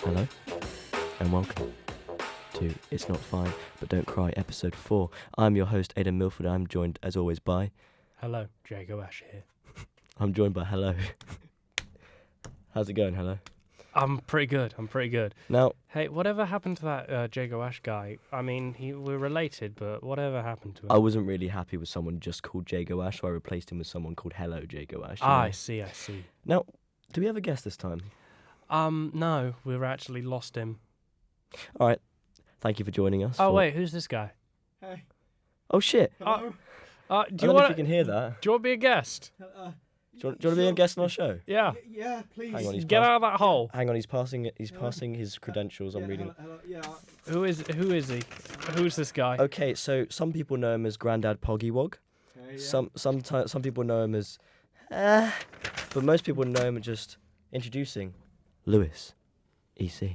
Hello, and welcome to It's Not Fine, But Don't Cry, Episode 4. I'm your host, Aidan Milford. I'm joined, as always, by... Hello, Jago here. I'm joined by Hello. How's it going, Hello? I'm pretty good. Now... Hey, whatever happened to that Jago guy? I mean, we're related, but whatever happened to him? I wasn't really happy with someone just called Jago, so I replaced him with someone called Hello Jago. I see. Now, do we have a guest this time? No, we've actually lost him. All right. Thank you for joining us. Wait, who's this guy? Hey. Oh, shit. Hello. Do I you don't know want if you can hear that. to be a guest? Do you want to be a guest on our show? Yeah. Yeah, please. Hang on, Get out of that hole. Hang on, he's passing his credentials. I'm reading. Hello, yeah. Who is he? Who's this guy? Okay, so some people know him as Grandad Pogy Wog. Okay, yeah. Some people know him as, but most people know him as just introducing Lewis, EC.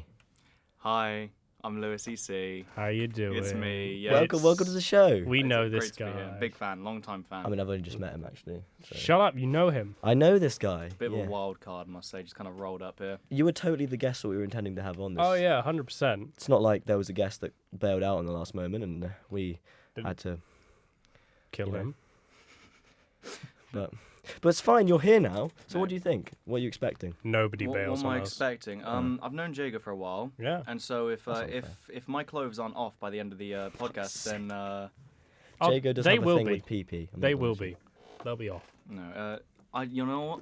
Hi, I'm Lewis EC. How you doing? It's me. Yeah, Welcome to the show. We know Great this to be here. guy. Big fan, long time fan. I mean, I've only just met him actually. So. Shut up, you know him. I know this guy. Bit yeah. of a wild card, I must say. Just kind of rolled up here. You were totally the guest that we were intending to have on this. Oh yeah, 100%. It's not like there was a guest that bailed out in the last moment and we had to Kill you know. him. But it's fine. You're here now. So No. what do you think? What are you expecting? Nobody What bails am I on us. expecting? I've known Jago for a while, Yeah. and so if That's not if my clothes aren't off by the end of the podcast, then Jago does they have a will thing be. with PP. They will be. They'll be off. no. You know what?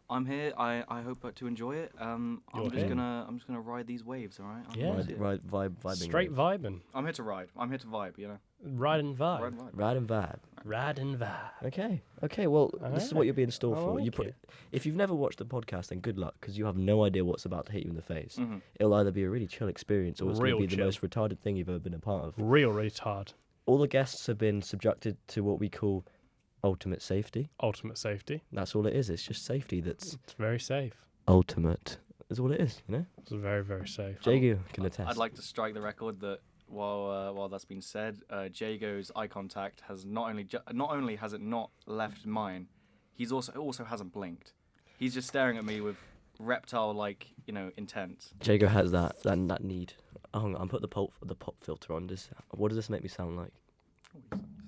I'm here. I hope to enjoy it. I'm You're just here. gonna ride these waves. All right. Yeah. Vibing. Straight vibing. I'm here to ride. I'm here to vibe. You know. Ride and vibe. Ride. and vibe. Ride and vibe. Okay. Well, this is what you'll be in store I for. like it. If you've never watched the podcast, then good luck, because you have no idea what's about to hit you in the face. Mhm. It'll either be a really chill experience, or it's going Real to be the chill. most retarded thing you've ever been a part of. Real retard. All the guests have been subjected to what we call ultimate safety. Ultimate safety. That's all it is. It's just safety that's It's very safe. ultimate. Is all it is. You know. It's very, very safe. Jago can attest. I'd like to strike the record that while that's been said, Jago's eye contact has not only has it not left mine, he's also hasn't blinked. He's just staring at me with reptile-like, intent. Jago has that need. Oh, hang on, I'm put the pop filter on. What does this make me sound like?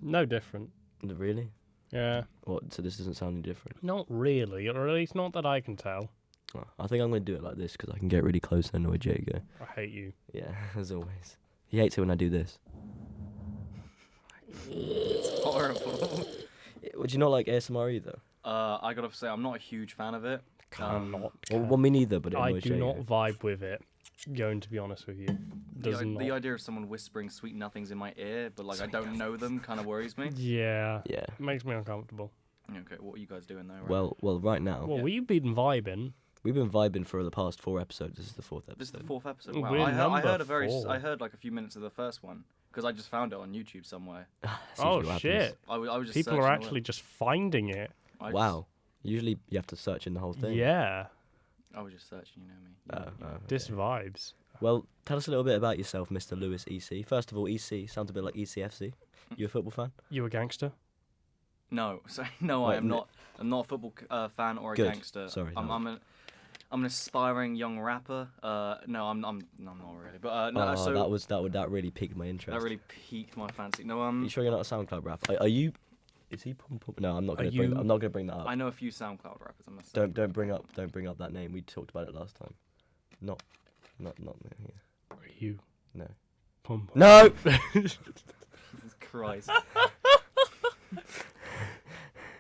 No different. Really? Yeah. What? So this doesn't sound any different. Not really. Or at least not that I can tell. Oh, I think I'm going to do it like this because I can get really close and annoy Jago. I hate you. Yeah, as always. He hates it when I do this. It's horrible. Would you not like ASMR either? I gotta say, I'm not a huge fan of it. Cannot. Well, me neither, but it I annoys do Jago. not vibe with it. Going to be honest with you. Does The not. idea of someone whispering sweet nothings in my ear, but I don't know them, kind of worries me. Yeah. Yeah. Makes me uncomfortable. Okay, what are you guys doing though? Right? Well, right now Well, we've been vibing. we've been vibing for the past 4 episodes. This is the 4th episode. This is the 4th episode. We're Wow, I heard number 4. I heard like a few minutes of the first one because I just found it on YouTube somewhere. That's Oh usually what shit! happens. I was just People are searching actually just finding it. away. Wow. Usually you have to search in the whole thing. Yeah. I was just searching. You know me. This vibes. Well, tell us a little bit about yourself, Mr. Lewis EC. First of all, EC sounds a bit like ECFC. You a football fan? You a gangster? No, sorry, no, Wait, I am not. I'm not a football fan or a Good. gangster. Sorry, I'm no. an aspiring young rapper. No, I'm not really. But no, so that really piqued my interest. that really piqued my fancy. No, Are you sure you're not a SoundCloud rapper? Are you? Is he Pum Pum? No, I'm not gonna bring. I'm not gonna bring that up. I know a few SoundCloud rappers. I must say. Don't bring up that name. We talked about it last time. Not yeah. Are you? No. Pum pum. No. Jesus Christ.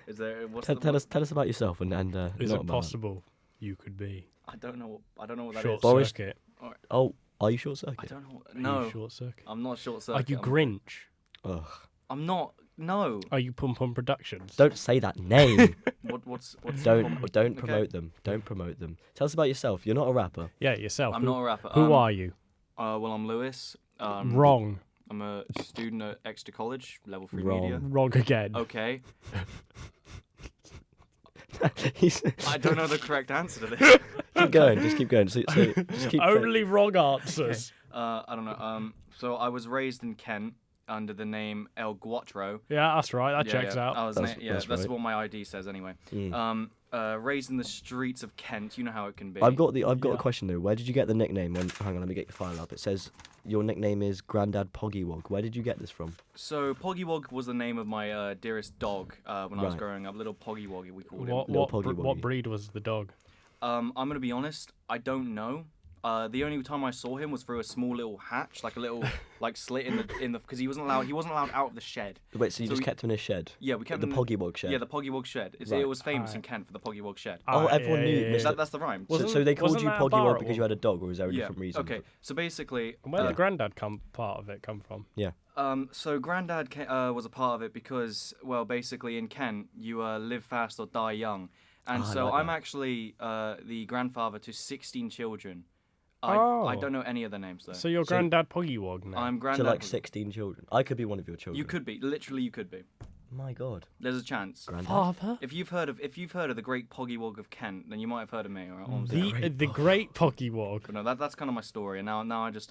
Is there? What's Tell us about yourself and Is not it about possible you could be I don't know what that short is. Boris- circuit? that. Oh, are you short I circuit? don't know. Are No, you short circuit? I'm not short Are circuit. you Grinch? Ugh. I'm not. No. Are you Pum Pum Productions? Don't say that name. What's don't Okay. promote them. Don't promote them. Tell us about yourself. You're not a rapper. Yeah, yourself. I'm not a rapper. Who are you? Well, I'm Lewis. Wrong. I'm a student at Exeter College, level 3 Wrong. media. Wrong again. Okay. He's I don't know the correct answer to this. keep going. Just keep going. So just keep. Only wrong answers. I don't know. So I was raised in Kent. under the name El Guatro. Yeah, that's right. That checks out. I was That's that's right. what my ID says anyway. Raised in the streets of Kent, you know how it can be. I've got a Yeah. question though. Where did you get the nickname? Hang on, let me get your file up. It says your nickname is Grandad Pogy Wog. Where did you get this from? So Pogy Wog was the name of my dearest dog when I was Right. growing up. Little Pogy Woggy, we called him. Little Poggy What Woggy. breed was the dog? I'm gonna be honest, I don't know. The only time I saw him was through a small little hatch, like a little like slit in the because he wasn't allowed out of the shed. Wait, so you So just we- kept him in his shed? Yeah, we kept The him Poggy Wog shed? Yeah, the Pogy Wog shed. Right. It was famous in Alright. Kent for the Pogy Wog shed. Oh, everyone knew yeah, Mr. yeah. That's the rhyme. So they called wasn't you that a Poggy bar Wog at because you one had a dog, or was there a Yeah. different reason? Okay. So basically, And where Yeah. did Grandad part of it come from? so Grandad was a part of it because, well, basically in Kent you live fast or die young, and Oh, I so like I'm that. actually the grandfather to 16 children. I Oh. don't know any of their names though. So you're So- Grandad Poggy Wog now. I'm To Grandad. like 16 children. I could be one of your children. You could be, literally, you could be. My God. There's a chance. Grandad. Father? If you've heard of the great Poggy Wog of Kent, then you might have heard of me. All right? The great Poggy Wog. But no, that's kind of my story. And now I just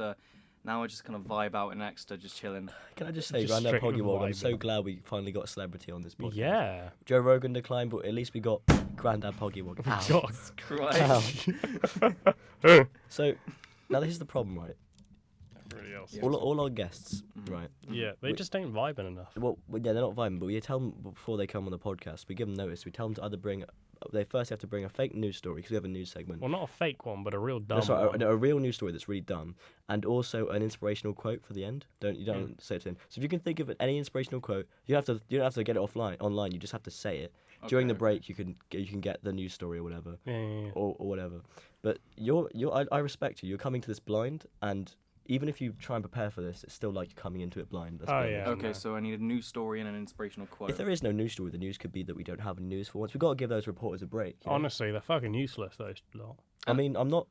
kind of vibe out in Exeter, just chilling. Can I just say, Just Grandad straight Poggy Wog, I'm vibing. so glad we finally got a celebrity on this podcast. Yeah. Joe Rogan declined, but at least we got Grandad Poggy Wog. Ow. God. Christ. So, now this is the problem, right? Everybody else. Yeah. All our guests, right? Yeah, they We- just ain't vibing enough. Well, yeah, they're not vibing, but we tell them before they come on the podcast, we give them notice. We tell them to either they first have to bring a fake news story, because we have a news segment. Well, not a fake one, but a real dumb No, sorry, one. a real news story that's really dumb, and also an inspirational quote for the end. Don't say it to him. So if you can think of any inspirational quote, you don't have to get it online. You just have to say it during the Okay. break. You can get the news story or whatever, Yeah. or whatever. But I respect you. You're coming to this blind, and even if you try and prepare for this, it's still like you're coming into it blind. Let's Oh, be yeah. honest. Okay, No. so I need a news story and an inspirational quote. If there is no news story, the news could be that we don't have any news for once. We've got to give those reporters a break. you know? Honestly, they're fucking useless, those lot. I mean, I'm not.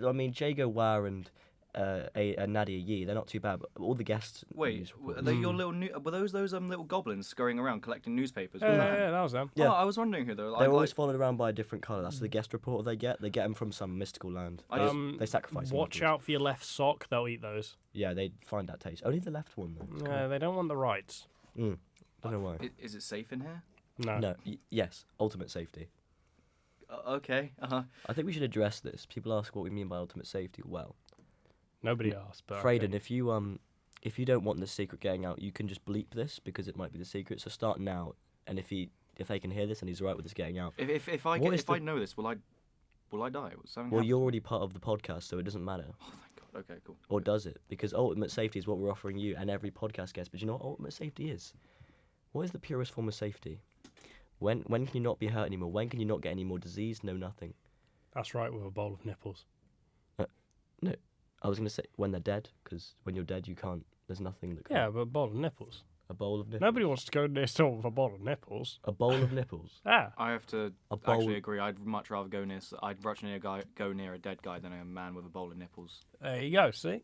I mean, Jago Wah and Nadia Yee, they're not too bad. But all the guests. Wait, news were reporters- they your were those little goblins scurrying around collecting newspapers? Yeah, Was yeah, that- yeah, that was them. Yeah. Oh, I was wondering who they were. They're always followed around by a different colour. That's the guest reporter they get. They get them from some mystical land. I just- They sacrifice them Watch afterwards. out for your left sock, they'll eat those. Yeah, they find that taste. Only the left one, though. It's No, they don't want the rights. cool. Don't know why. Is it safe in here? No. No, yes, ultimate safety. Okay. I think we should address this. People ask what we mean by ultimate safety. Well, Nobody asked, but Frayden, okay. if you don't want the secret getting out, you can just bleep this because it might be the secret. So start now, and if they can hear this and he's alright with this getting out, If I know this, will I die? Will something well, happen? you're already part of the podcast, so it doesn't matter. Oh, thank God. Okay, cool. Or does it? Because ultimate safety is what we're offering you and every podcast guest. But you know what ultimate safety is? What is the purest form of safety? When can you not be hurt anymore? When can you not get any more disease? No, nothing. That's right, with a bowl of nipples. No, I was going to say when they're dead, because when you're dead, you can't. There's nothing that can. Yeah, but a bowl of nipples. A bowl of nipples. Nobody wants to go near someone with a bowl of nipples. A bowl of nipples. Ah, I have to A bowl. actually agree. I'd much rather go near a dead guy than a man with a bowl of nipples. there you go, see?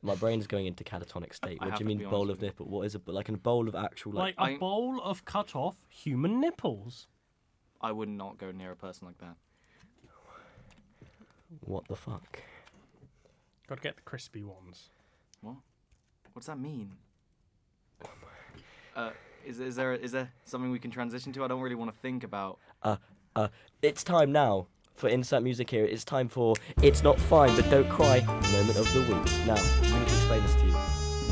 My brain's going into catatonic state. I What have do you to mean be bowl honest of with you. nipple? What is it? Like a bowl of actual Like like. a bowl of cut off human nipples. I would not go near a person like that. What the fuck? Gotta get the crispy ones. What does that mean? Is there something we can transition to? I don't really want to think about. It's time now for insert music here. It's time for It's Not Fine But Don't Cry moment of the week. Now, I need to explain this to you. You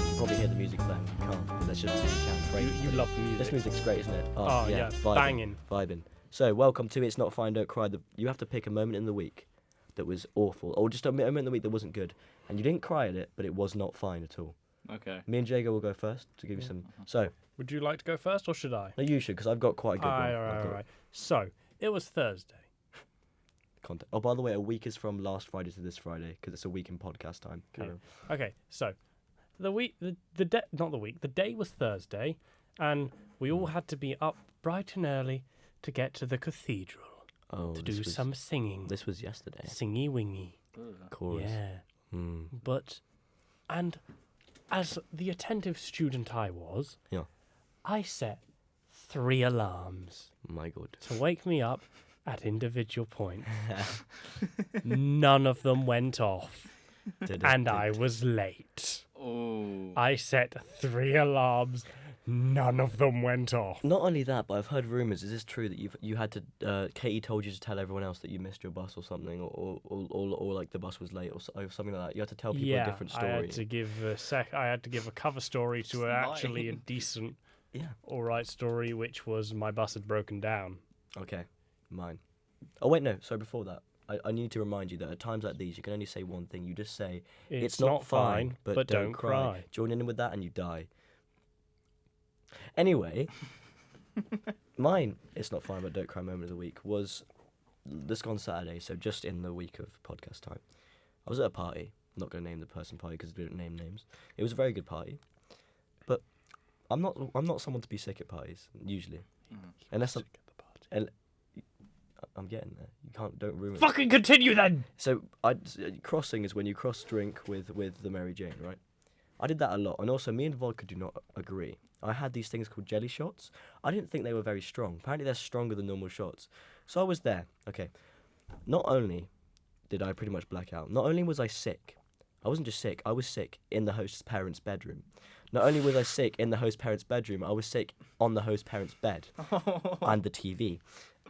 can probably hear the music playing. You can't, but let's just say you can. Frame You it. love the music. This music's great, isn't it? Oh, yeah, banging. Vibing. So, welcome to It's Not Fine Don't Cry. You have to pick a moment in the week that was awful, or just a moment in the week that wasn't good. And you didn't cry at it, but it was not fine at all. Okay. Me and Jago will go first to give you some. So, Would you like to go first, or should I? no, you should, because I've got quite a good one. I've got Alright. So, it was Thursday. content. Oh, by the way, a week is from last Friday to this Friday, because it's a week in podcast time. Carry on. Okay, so the day was Thursday, and we all had to be up bright and early to get to the cathedral Oh, to this do was- some singing. This was yesterday. Singy wingy. Chorus. Yeah. Hmm. But, and as the attentive student I was, Yeah. I set 3 alarms My God. to wake me up at individual points. None of them went off, and I was late. Oh. I set 3 alarms. None of them went off. Not only that, but I've heard rumours. Is this true that you had to? Katie told you to tell everyone else that you missed your bus or something, or like the bus was late or something like that. You had to tell people a different story. I had to give I had to give a cover story to actually a decent, all right story, which was my bus had broken down. Okay, mine. Oh wait, no. So before that, I need to remind you that at times like these, you can only say one thing. You just say, "It's not fine, but don't cry." Join in with that, and you die. Anyway, mine, it's not fine, but don't cry moment of the week was this gone Saturday, so just in the week of podcast time. I was at a party. I'm not going to name the person party because we don't name names. It was a very good party, but I'm not someone to be sick at parties usually, unless I'm getting there. Don't ruin it. Fucking continue then. So crossing is when you cross drink with the Mary Jane, right? I did that a lot, and also me and vodka do not agree. I had these things called jelly shots. I didn't think they were very strong. Apparently they're stronger than normal shots. So I was there. Okay. Not only did I pretty much black out, not only was I sick, I wasn't just sick, I was sick in the host's parents' bedroom. Not only was I sick in the host parents' bedroom, I was sick on the host parents' bed and the TV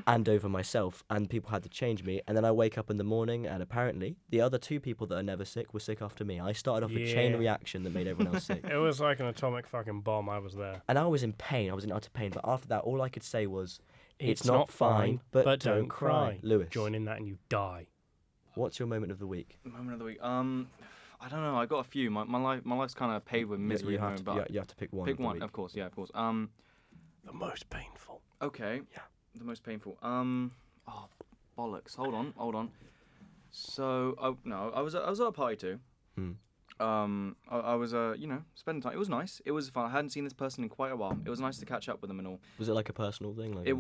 and over myself, and people had to change me. And then I wake up in the morning, and apparently the other 2 people that are never sick were sick after me. I started off a chain reaction that made everyone else sick. It was like an atomic fucking bomb. I was there. And I was in pain. I was in utter pain. But after that, all I could say was, it's not fine, but don't cry. Lewis, join in that and you die. What's your moment of the week? Moment of the week. I don't know. I got a few. My life's kind of paved with misery. You have to pick one. Pick one, week. of course. Yeah, of course. The most painful. Okay. Yeah. The most painful. Oh, bollocks. Hold on. So, I was at a party too. I was spending time. It was nice. It was fun. I hadn't seen this person in quite a while. It was nice to catch up with them and all. Was it like a personal thing? Like it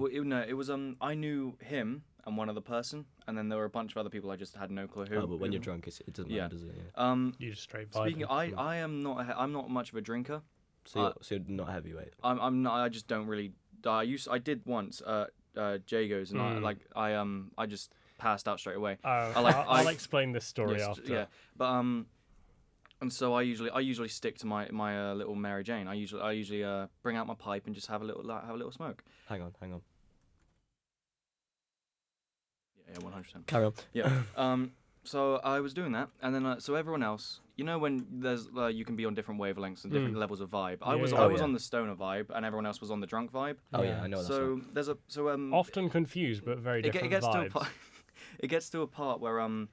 was I knew him and one other person, and then there were a bunch of other people I just had no clue who. Oh, but when you're drunk, it doesn't matter, does it? Yeah. You just straight vibing. Speaking, I'm not much of a drinker. So you're not heavyweight. I'm not. I just don't really. I did once Jago's, and I just passed out straight away. I'll explain this story after. Yeah, but and so I usually stick to my little Mary Jane. I usually bring out my pipe and just have a little smoke. Hang on. Yeah, 100%. Carry on. Yeah. So I was doing that, and then so everyone else, when there's you can be on different wavelengths and different levels of vibe. I was on the stoner vibe, and everyone else was on the drunk vibe. Oh yeah, I know. So there's often confused, but very different vibes. It gets to a part where I'm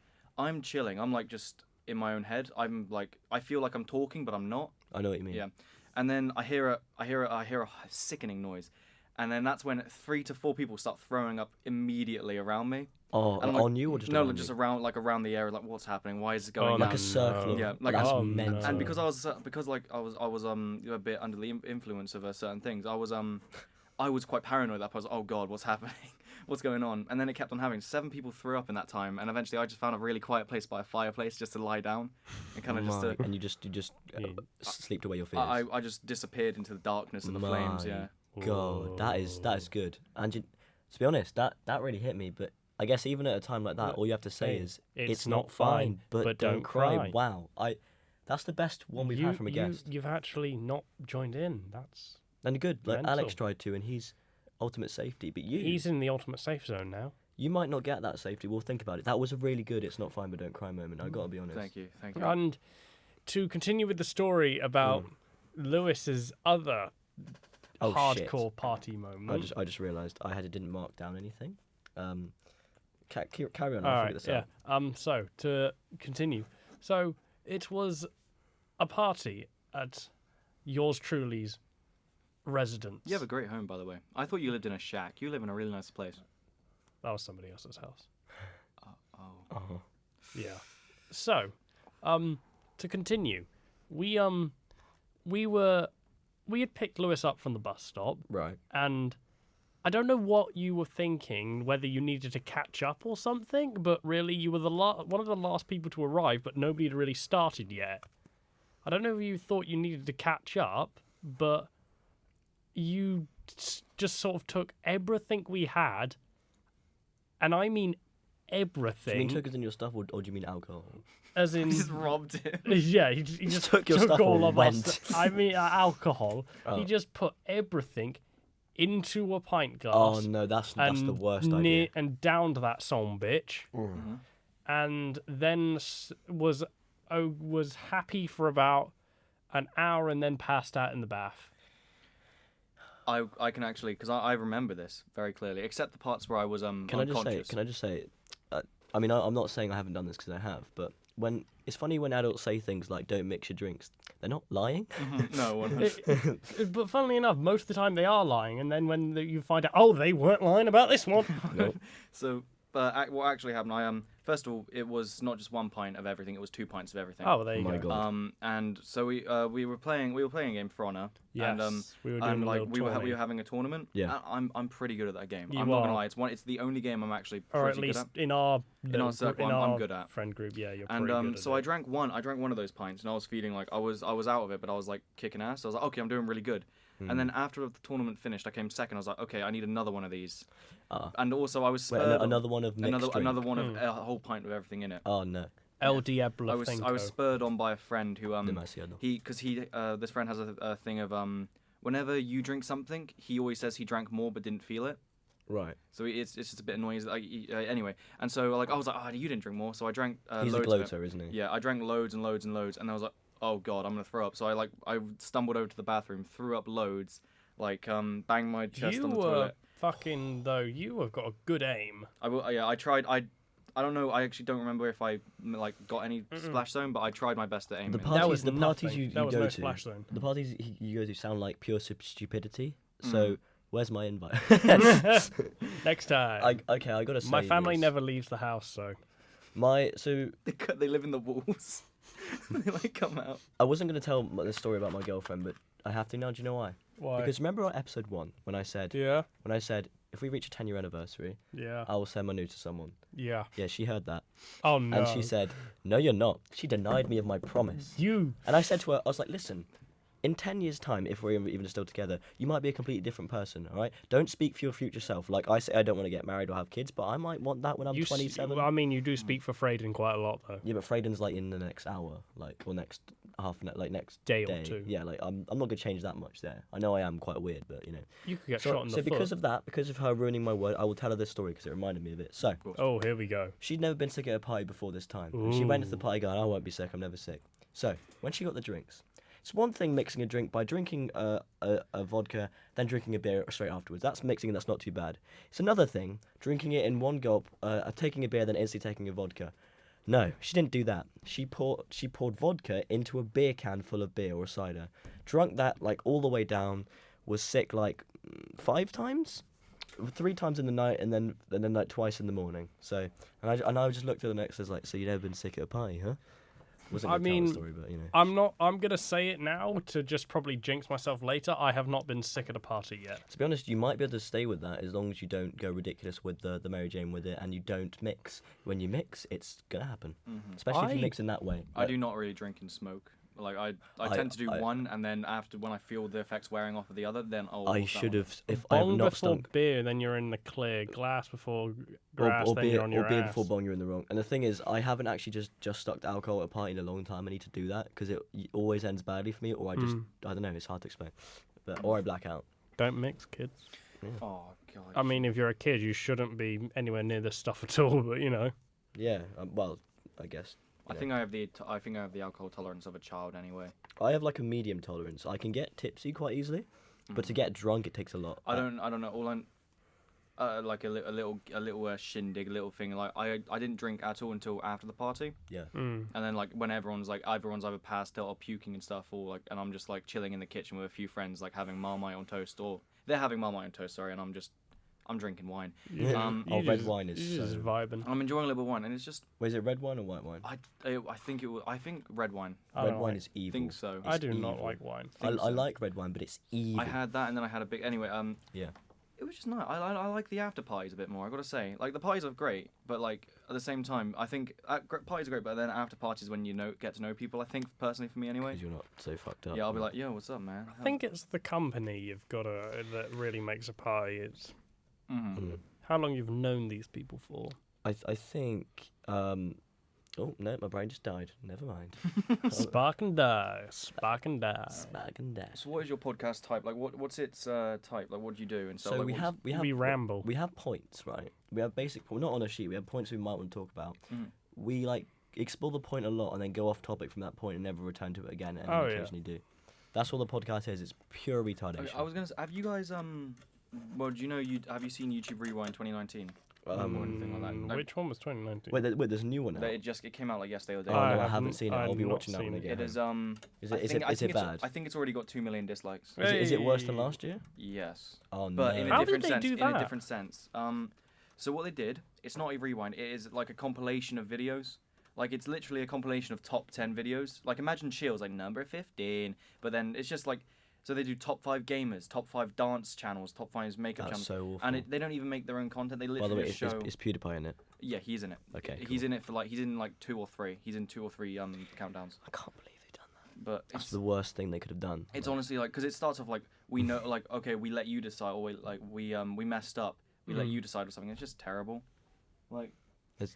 chilling. I'm like just in my own head. I'm like I feel like I'm talking, but I'm not. I know what you mean. Yeah, and then I hear a sickening noise, and then that's when 3 to 4 people start throwing up immediately around me. Oh, and on you or just no, just around the area. Like, what's happening? Why is it going? Like a circle. Yeah, like that's mental. And because I was a bit under the influence of certain things. I was quite paranoid at that point. I was like, oh god, what's happening? What's going on? And then it kept on having 7 people threw up in that time, and eventually I just found a really quiet place by a fireplace just to lie down and kind of and you just sleeped away your fears. I just disappeared into the darkness of the flames. Yeah. God, that is good. And to be honest, that really hit me. But I guess even at a time like that, all you have to say is, it's not fine, but don't cry. Wow. That's the best one we've had from a guest. You've actually not joined in. That's and good. Like mental. Alex tried to, and he's ultimate safety. But he's in the ultimate safe zone now. You might not get that safety. We'll think about it. That was a really good it's not fine, but don't cry moment. I got to be honest. Thank you. And to continue with the story about Lewis's other hardcore party moment. I just realised I didn't mark down anything. Carry on. I'll figure this out. So to continue, so it was a party at yours truly's residence. You have a great home, by the way. I thought you lived in a shack. You live in a really nice place. That was somebody else's house. Oh. Yeah. So, to continue, we had picked Lewis up from the bus stop, right? And I don't know what you were thinking, whether you needed to catch up or something, but really you were one of the last people to arrive, but nobody had really started yet. I don't know if you thought you needed to catch up, but you just sort of took everything we had, and I mean everything. Do you mean took as in your stuff, or do you mean alcohol? as in, Just robbed him. yeah, he just took your stuff all and of our went. stuff. I mean, alcohol. Oh. He just put everything into a pint glass. Oh no, that's the worst idea. And downed that son bitch, and then was happy for about an hour, and then passed out in the bath. I can actually, because I remember this very clearly, except the parts where I was unconscious. Can I just say? I mean, I'm not saying I haven't done this because I have, but it's funny when adults say things like "don't mix your drinks." They're not lying. No, 100%. But funnily enough, most of the time they are lying, and then when you find out, oh, they weren't lying about this one. Nope. So, but what actually happened? I first of all, it was not just 1 pint of everything; it was 2 pints of everything. Oh, there you my go. God. And so we were playing a game for honor. Yes, and we were doing a like little we were tourney. having a tournament. Yeah. I'm pretty good at that game. You I'm not gonna are. lie. It's the only game I'm actually Or pretty at least good in our circle, in I'm our good at. friend group. Yeah, you're at. pretty And good at so it. I drank one of those pints, and I was feeling like I was out of it, but I was like kicking ass. I was like, okay, I'm doing really good. And then after the tournament finished, I came second. I was like, okay, I need another one of these. And also I was spurred. Another one of mixed another drink. one of a whole pint with everything in it. Oh no. El Diablo I was spurred on by a friend who Demasiado. this friend has a thing of whenever you drink something, he always says he drank more but didn't feel it. Right. So it's just a bit annoying. Anyway, and so like I was like, oh, you didn't drink more, so I drank. He's a loads of it. gloater, isn't he? Yeah, I drank loads and loads and loads, and I was like, oh god, I'm gonna throw up. So I stumbled over to the bathroom, threw up loads, banged my chest on the toilet. Fucking though, you have got a good aim. I tried. I don't know. I actually don't remember if I got any splash zone, but I tried my best to aim. The it. parties, That was parties nothing. you That was go no to, splash zone. the parties you go to sound like pure stupidity. So where's my invite? Next time. I gotta say, My family this. never leaves the house, so. They live in the walls. They come out. I wasn't gonna tell the story about my girlfriend, but I have to now. Do you know why? Why? Because remember our episode 1 when I said Yeah. if we reach a 10-year anniversary, Yeah. I will send my nude to someone. Yeah. Yeah, she heard that. Oh no. And she said, no, you're not. She denied me of my promise. You. And I said to her, I was like, listen, in 10 years' time, if we're even still together, you might be a completely different person, all right? Don't speak for your future self. Like, I say I don't want to get married or have kids, but I might want that when I'm 27. I mean, you do speak for Frayden quite a lot, though. Yeah, but Frayden's, like, in the next hour, like, or next next Day or two. Yeah, like, I'm not going to change that much there. I know I am quite weird, but, you know. You could get So, shot in the so because foot. of that, because of her ruining my word, I will tell her this story because it reminded me of it. So, Oh, here we go. she'd never been sick at a party before this time. And she went to the party going, I won't be sick, I'm never sick. So, when she got the drinks, it's one thing mixing a drink by drinking a vodka, then drinking a beer straight afterwards. That's mixing and that's not too bad. It's another thing drinking it in one gulp, taking a beer, then instantly taking a vodka. No, she didn't do that. She poured vodka into a beer can full of beer or cider, drunk that like all the way down, was sick like 5 times, 3 times in the night, and then like twice in the morning. So and I just looked at the next as like, so you've never been sick at a party, huh? Wasn't gonna tell the story, but you know. I'm gonna say it now to just probably jinx myself later. I have not been sick at a party yet. To be honest, you might be able to stay with that as long as you don't go ridiculous with the Mary Jane with it, and you don't mix. When you mix, it's gonna happen. Especially if you mix in that way. I do not really drink and smoke. Like I tend to do one, and then after when I feel the effects wearing off of the other, then I should have if I have Bong not before stunk. beer, then you're in the clear. Glass before grass, then you're on your beer ass. before bong, you're in the wrong. And the thing is, I haven't actually just stuck to alcohol at a party in a long time. I need to do that because it always ends badly for me, or I don't know. It's hard to explain, or I black out. Don't mix, kids. Oh god. I mean, if you're a kid, you shouldn't be anywhere near this stuff at all. But you know. Yeah. Well, I guess. I think I have the alcohol tolerance of a child anyway. I have like a medium tolerance. I can get tipsy quite easily, but to get drunk it takes a lot. I don't know. All I'm like a little shindig, a little thing. Like I didn't drink at all until after the party. Yeah. And then like when everyone's either passed out or puking and stuff, or like, and I'm just like chilling in the kitchen with a few friends, like having Marmite on toast, or they're having Marmite on toast, sorry, and I'm drinking wine. Red wine is You're so... just vibing. I'm enjoying a little bit of wine, and it's just. Wait, is it red wine or white wine? I think red wine. Red wine is evil. I think so. I do not evil. like wine. I like red wine, but it's evil. I had that, and then I had a big. Anyway, Yeah. it was just nice. I like the after parties a bit more. I gotta say, like the parties are great, but like at the same time, I think parties are great, but then after parties when you get to know people. I think personally for me anyway. Because you're not so fucked up. Yeah, I'll be like, yo, what's up, man? I think it's the company you've got that really makes a party. It's how long you've known these people for. I think Oh no, my brain just died. Never mind. Spark and die. Spark and die. Spark and dash. So what is your podcast type? Like, what's its type? Like, what do you do? And So like, we have We ramble. We have points, right? We have basic. Not on a sheet. We have points we might want to talk about. Mhm. We like explore the point a lot and then go off topic from that point and never return to it again. And Oh, then yeah. occasionally do. That's what the podcast is. It's pure retardation. I was gonna say, have you guys well, do you know have you seen YouTube Rewind 2019 or anything like that? No, Which one was 2019? Wait, there's a new one now. it came out like yesterday or the Oh day. I no, I haven't- haven't seen it. I'll be I've not watching that seen when I it. get It home. is Is it bad? I think it's already got 2 million dislikes. Is it worse than last year? Yes. Oh But no. in How a did different they sense. do In a that? different sense. So what they did, it's not a rewind. It is like a compilation of videos. Like it's literally a compilation of top 10 videos. Like imagine Chill's like number 15, but then it's just like so they do top 5 gamers, top 5 dance channels, top 5 makeup That's channels, so awful. and they don't even make their own content. They By literally the way, just show. is PewDiePie in it? Yeah, he's in it. Okay, He's cool. in it for like he's in like 2 or 3. He's in 2 or 3 countdowns. I can't believe they've done that. But That's it's the worst thing they could have done. It's honestly like because it starts off like we know like okay we let you decide or we messed up we let you decide or something. It's just terrible. Like It's-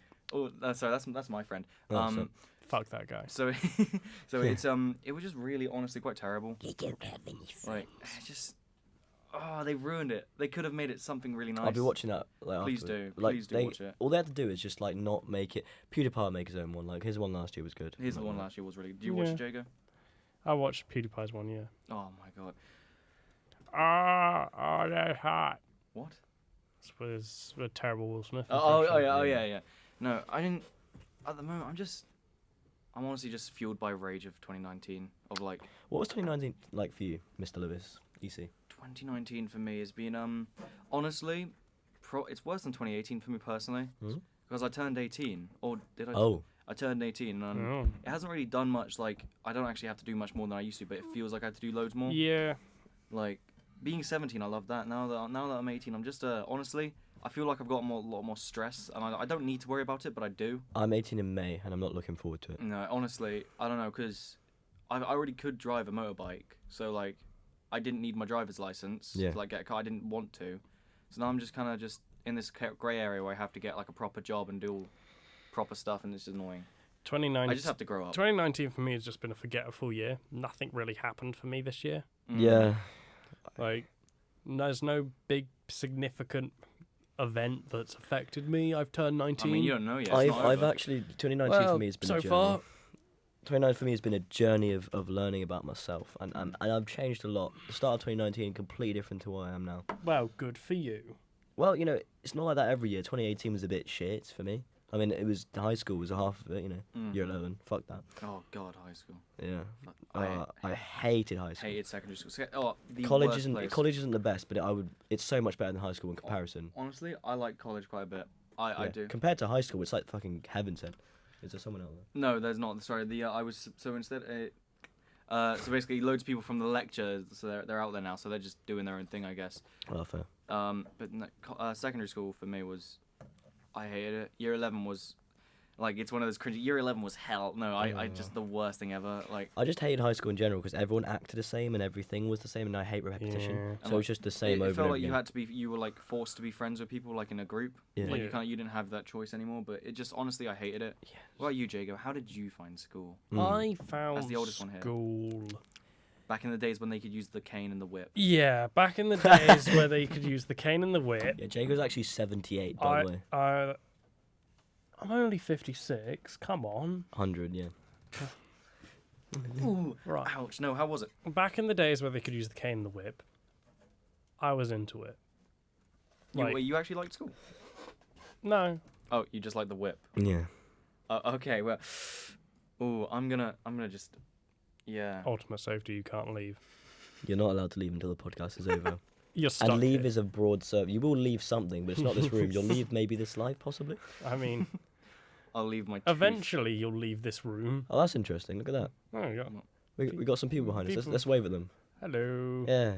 sorry that's my friend. Oh, so- Fuck that guy. So it's it was just really honestly quite terrible. You don't have any friends. Like it's just they ruined it. They could have made it something really nice. I'll be watching that. Like, Please afterward. do. Like, Please do watch it. All they had to do is just like not make it. PewDiePie will make his own one. Like his one last year was good. Here's the one last year was really. Do you watch Yeah. it, Jago? I watched PewDiePie's one, yeah. Oh my god. Oh, that's hot. What? This was a terrible Will Smith. Oh impression. yeah. No, I didn't. At the moment, I'm honestly just fueled by rage of 2019. Of like What was 2019 like for you, Mr. Lewis? EC. 2019 for me has been honestly, it's worse than 2018 for me personally. Mhm. Because I turned 18, or did I? Oh, I turned 18, and Oh. it hasn't really done much. Like I don't actually have to do much more than I used to, but it feels like I have to do loads more. Yeah. Like being 17, I love that. Now that I'm 18, I'm just honestly, I feel like I've got a lot more stress, and I don't need to worry about it, but I do. I'm 18 in May, and I'm not looking forward to it. No, honestly, I don't know, because I already could drive a motorbike, so like, I didn't need my driver's license Yeah. to like get a car. I didn't want to, so now I'm just kind of just in this grey area where I have to get like a proper job and do all proper stuff, and it's annoying. 2019. I just have to grow up. 2019 for me has just been a forgetful year. Nothing really happened for me this year. Mm. Yeah. Like, there's no big significant event that's affected me. I've turned 19. I mean, you don't know yet. It's I've not I've over. actually 2019 for me has been so a journey. far. 2019 for me has been a journey of learning about myself, and I've changed a lot. The start of 2019 completely different to what I am now. Well, good for you. Well, you know, it's not like that every year. 2018 was a bit shit for me. I mean, it was high school was a half of it, you know. Mm. Year 11, fuck that. Oh God, high school. Yeah, I I hated high school. hated secondary school. The College worst isn't place. college isn't the best, but it's so much better than high school in comparison. Honestly, I like college quite a bit. I Yeah. do. Compared to high school, it's like fucking heaven sent. Is there someone out there? No, there's not. Sorry, I was so instead. So basically, loads of people from the lecture, so they're out there now, so they're just doing their own thing, I guess. Oh, fair. But no, secondary school for me was, I hated it. Year 11 was, like, it's one of those cringy. Year 11 was hell. No, I just the worst thing ever. Like, I just hated high school in general because everyone acted the same and everything was the same, and I hate repetition. Yeah. So it's just the same it over felt and like over you again. you were like forced to be friends with people like in a group. Yeah. Like Yeah. you didn't have that choice anymore. But it just honestly, I hated it. Yeah. What about you, Jago? How did you find school I found the oldest one here. school. back in the days when they could use the cane and the whip? Yeah, back in the days where they could use the cane and the whip. Yeah, Jago's actually 78, by the way. I'm only 56. Come on. 100, yeah. Ooh, Right. ouch! No, how was it? Back in the days where they could use the cane and the whip, I was into it. Like, You actually liked school? no. Oh, you just like the whip. Yeah. Okay, well, ooh, I'm gonna just, yeah. Ultimate safety, you can't leave. You're not allowed to leave until the podcast is over. You're stuck. And leave here. is a broad serve. You will leave something, but it's not this room. You'll leave maybe this life, possibly. I mean, I'll leave my. eventually you'll leave this room. Oh, that's interesting. Look at that. Oh, yeah. We got some people behind us. People. Let's wave at them. Hello. Yeah.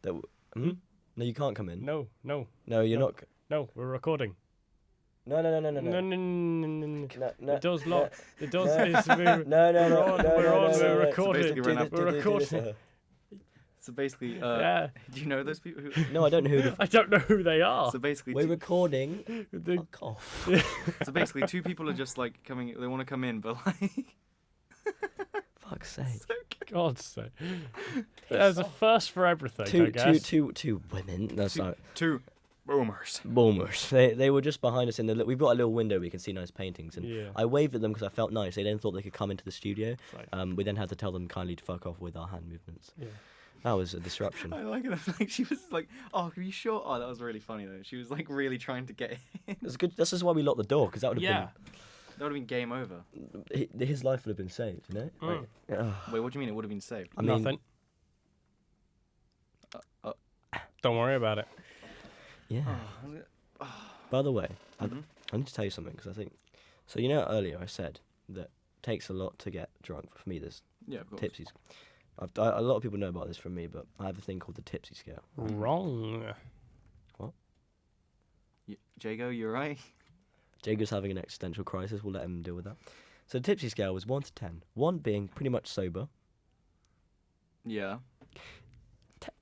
No, you can't come in. No, No, you're No. not. no, we're recording. No. No, no, no, no. No. It does not. It does. No. It's, No, we're on, we're no, on, no, we're no. recording. basically we're We're recording. So basically, Yeah. do you know those people? Who... No, I don't know who the. I don't know who they are. So basically, We're recording. The- Fuck off. so basically, two people are just like coming. They want to come in, but like. Fuck's sake. God's sake. There's a first for everything, I guess. Two women. That's not. Two boomers. Boomers. They were just behind us in the. We've got a little window we can see nice paintings, and Yeah. I waved at them because I felt nice. They then thought they could come into the studio. Right. We then had to tell them kindly to fuck off with our hand movements. Yeah. That was a disruption. I like it. Like she was like, "Oh, are you sure?" Oh, that was really funny though. She was like really trying to get in. That's good. This is why we locked the door because that would have Yeah. That would have been game over. been his life would have been saved. You know. Mm. Ugh. Wait, what do you mean it would have been saved? I mean, Nothing. Don't worry about it. yeah. Oh, By the way, Mhm. I need to tell you something because I think. So you know earlier I said that it takes a lot to get drunk. For me, there's yeah, of course. tipsies. A lot of people know about this from me, but I have a thing called the tipsy scale. Wrong. Jago, you're right. Jago's having an existential crisis. We'll let him deal with that. So the tipsy scale was 1 to 10. 1 being pretty much sober. Yeah. Ten-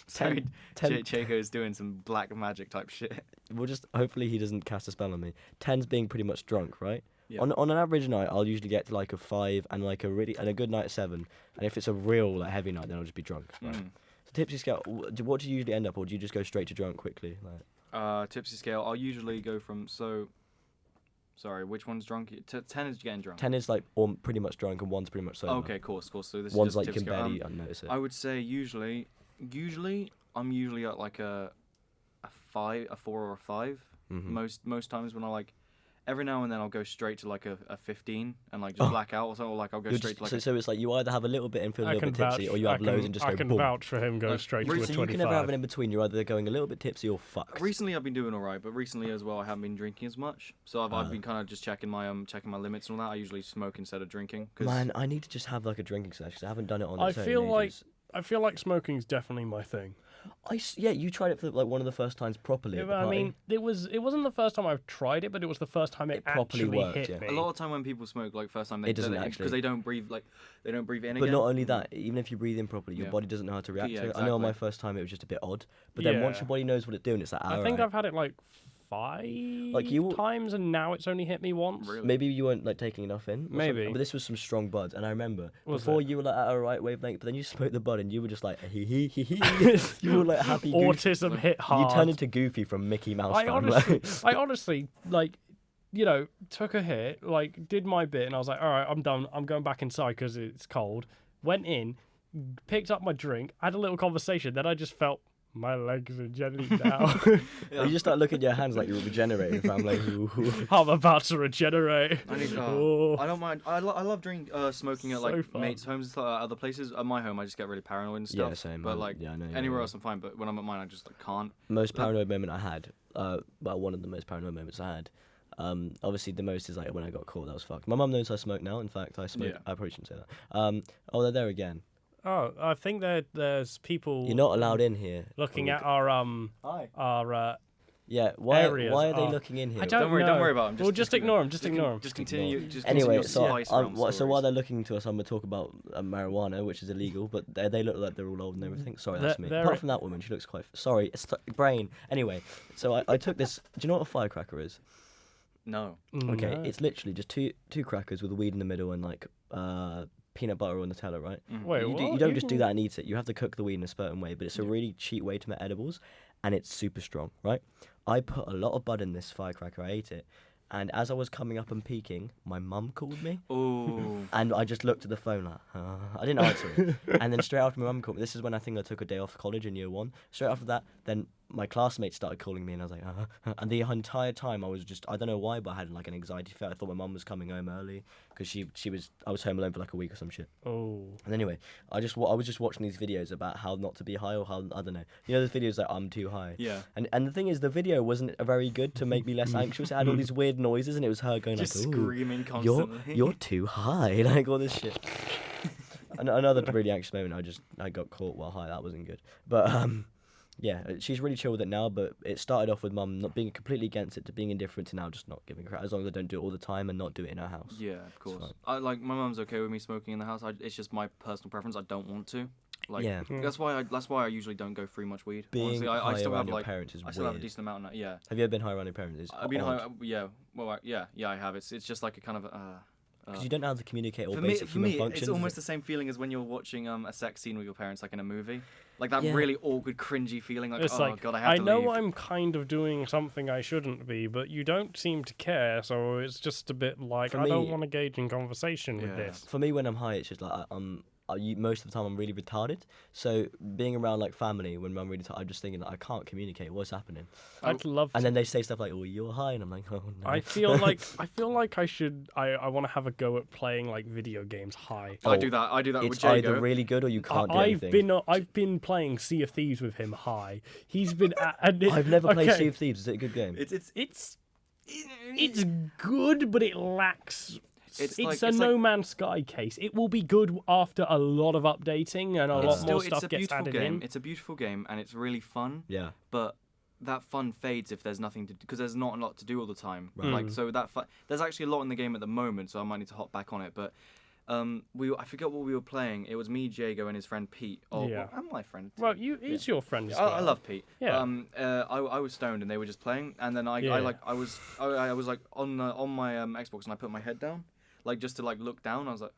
Sorry, ten- Jago's doing some black magic type shit. We'll just hopefully he doesn't cast a spell on me. 10's being pretty much drunk, right? Yeah. On an average night, I'll usually get to like a 5 and like a good night 7. And if it's a real like heavy night, then I'll just be drunk. Right? Mm. So tipsy scale, what do you usually end up, or do you just go straight to drunk quickly? Like, Tipsy scale, I'll usually go from Sorry, which one's drunk? 10 is getting drunk. 10 is like pretty much drunk, and 1's pretty much sober. Okay, cool. So this One's is just like you tipsy can scale. barely unnotice it. I would say usually I'm usually at like a 4 or a 5. Mhm. Most times when I like, every now and then I'll go straight to like a 15 and like just black out or something. Or like I'll go You're straight just, to like. so it's like you either have a little bit and feel a I little can bit tipsy, vouch. or you have loads and just I go can boom. vouch for him going Like, straight So to a you 25. can never have it in between. You're either going a little bit tipsy or fucked. Recently I've been doing alright, but recently as well I haven't been drinking as much. So I've been kind of just checking my limits and all that. I usually smoke instead of drinking. Man, I need to just have like a drinking session 'cause I haven't done it on I its own feel in like ages. smoking's definitely my thing. Yeah, you tried it for like one of the first times properly. Yeah, at the but I party. mean, it wasn't the first time I've tried it, but it was the first time it properly actually worked, hit yeah. me. A lot of time when people smoke, like first time they It doesn't actually. because they don't breathe in But again. not only that, even if you breathe in properly, your Yeah. body doesn't know how to react Yeah, to it. I know on my exactly. first time it was just a bit odd, but then once Yeah. your body knows what it's doing, it's like, I think I've had it like 5 times, and now it's only hit me once. Really? maybe you weren't like taking enough in. or Maybe. something, but this was some strong buds, and I remember Was before it? you were like at a right wavelength, but then you smoked the bud, and you were just like hee hee hee hee. You were like happy. Goofy. Autism hit hard. You turned into Goofy from Mickey Mouse. I fam, honestly, like- I honestly, like, you know, took a hit, like, did my bit, and I was like, all right, I'm done. I'm going back inside because it's cold. Went in, picked up my drink, had a little conversation. Then I just felt my legs are gently down. You just start looking at your hands like you're regenerating, fam. Like, I'm about to regenerate. I need. Oh. I don't mind. I love smoking at So like fun. mates' homes and stuff, other places. At my home, I just get really paranoid and stuff. Yeah, same. But like yeah, I know, anywhere else, I'm fine. But when I'm at mine, I just like can't. Most paranoid moment I had, well, one of the most paranoid moments I had. Obviously, the most is like when I got caught. That was fucked. My mum knows I smoke now. In fact, I smoke. Yeah. I probably shouldn't say that. Oh, they're there again. Oh, I think there's people You're not allowed in here. looking at our Hi. Yeah. Why areas are they are- looking in here? I don't Don't worry. know. Don't worry about them. Well, just ignore them. Just ignore them. Just continue. Just Anyway, continue so your spice realm so while stories. they're looking to us, I'm gonna talk about marijuana, which is illegal. But they look like they're all old and everything. Sorry, that's me. They're- Apart from that woman, she looks quite. Sorry, it's brain. Anyway, so I took this. Do you know what a firecracker is? No. Okay, No. it's literally just two crackers with a weed in the middle and like peanut butter or Nutella, right? Wait, you, what? you don't just do that and eat it. You have to cook the weed in a certain way, but it's a really cheap way to make edibles, and it's super strong, right? I put a lot of bud in this firecracker. I ate it, and as I was coming up and peeking, my mum called me, Oh. and I just looked at the phone like, I didn't answer it. And then straight after my mum called me, this is when I think I took a day off college in year 1. Straight after that, then my classmates started calling me, and I was like, and the entire time I was just, I don't know why, but I had like an anxiety fit. I thought my mum was coming home early because I was home alone for like a week or some shit. Oh. And anyway, I was just watching these videos about how not to be high, or how, I don't know. You know, the videos like I'm too high. Yeah. And the thing is, the video wasn't very good to make me less anxious. It had all these weird noises, and it was her going Just like, "Ooh, screaming constantly. you're too high," like all this shit. Another really anxious moment. I got caught while high. That wasn't good. But yeah, she's really chill with it now. But it started off with mum not being completely against it, to being indifferent, to now just not giving a crap, as long as I don't do it all the time and not do it in her house. Yeah, of course. fine. I like my mum's okay with me smoking in the house. It's just my personal preference. I don't want to. Like, Yeah. that's why I usually don't go through much weed. Being Honestly, I high still around have your like parents is I still have a weird. decent amount. Yeah. Have you ever been high around your parents? It's I've been odd. high. Yeah. Well, yeah, I have. It's just like a kind of. Because you don't know how to communicate all For basic human me, functions. it's almost the same feeling as when you're watching a sex scene with your parents, like in a movie, like that Yeah. really awkward, cringy feeling. Like, It's oh like, god, I have to know leave. I'm kind of doing something I shouldn't be, but you don't seem to care, so it's just a bit like, For I don't me- want to engage in conversation with Yeah. this. For me, when I'm high, it's just like most of the time I'm really retarded. So being around like family when I'm really tired, I'm just thinking that I can't communicate what's happening. I'd love to. And then they say stuff like, "Oh, you're high," and I'm like, "Oh no." I feel like I should. I want to have a go at playing like video games high. I do that with It's Jago. either really good or you can't do anything. I've been playing Sea of Thieves with him high. He's been. I've never played okay. Sea of Thieves. Is it a good game? It's good, but it lacks. It's a No Man's Sky case. It will be good after a lot of updating and a lot more stuff gets added in. It's a beautiful game and it's really fun. Yeah. But that fun fades if there's nothing to do, because there's not a lot to do all the time. Right. Like so there's actually a lot in the game at the moment, so I might need to hop back on it. But I forget what we were playing. It was me, Jago, and his friend Pete. Oh, Yeah. well, and my friend. Well, he's your friend as well. I love Pete. Yeah. I was stoned and they were just playing, and then I was like on my Xbox and I put my head down, like just to like look down. I was like,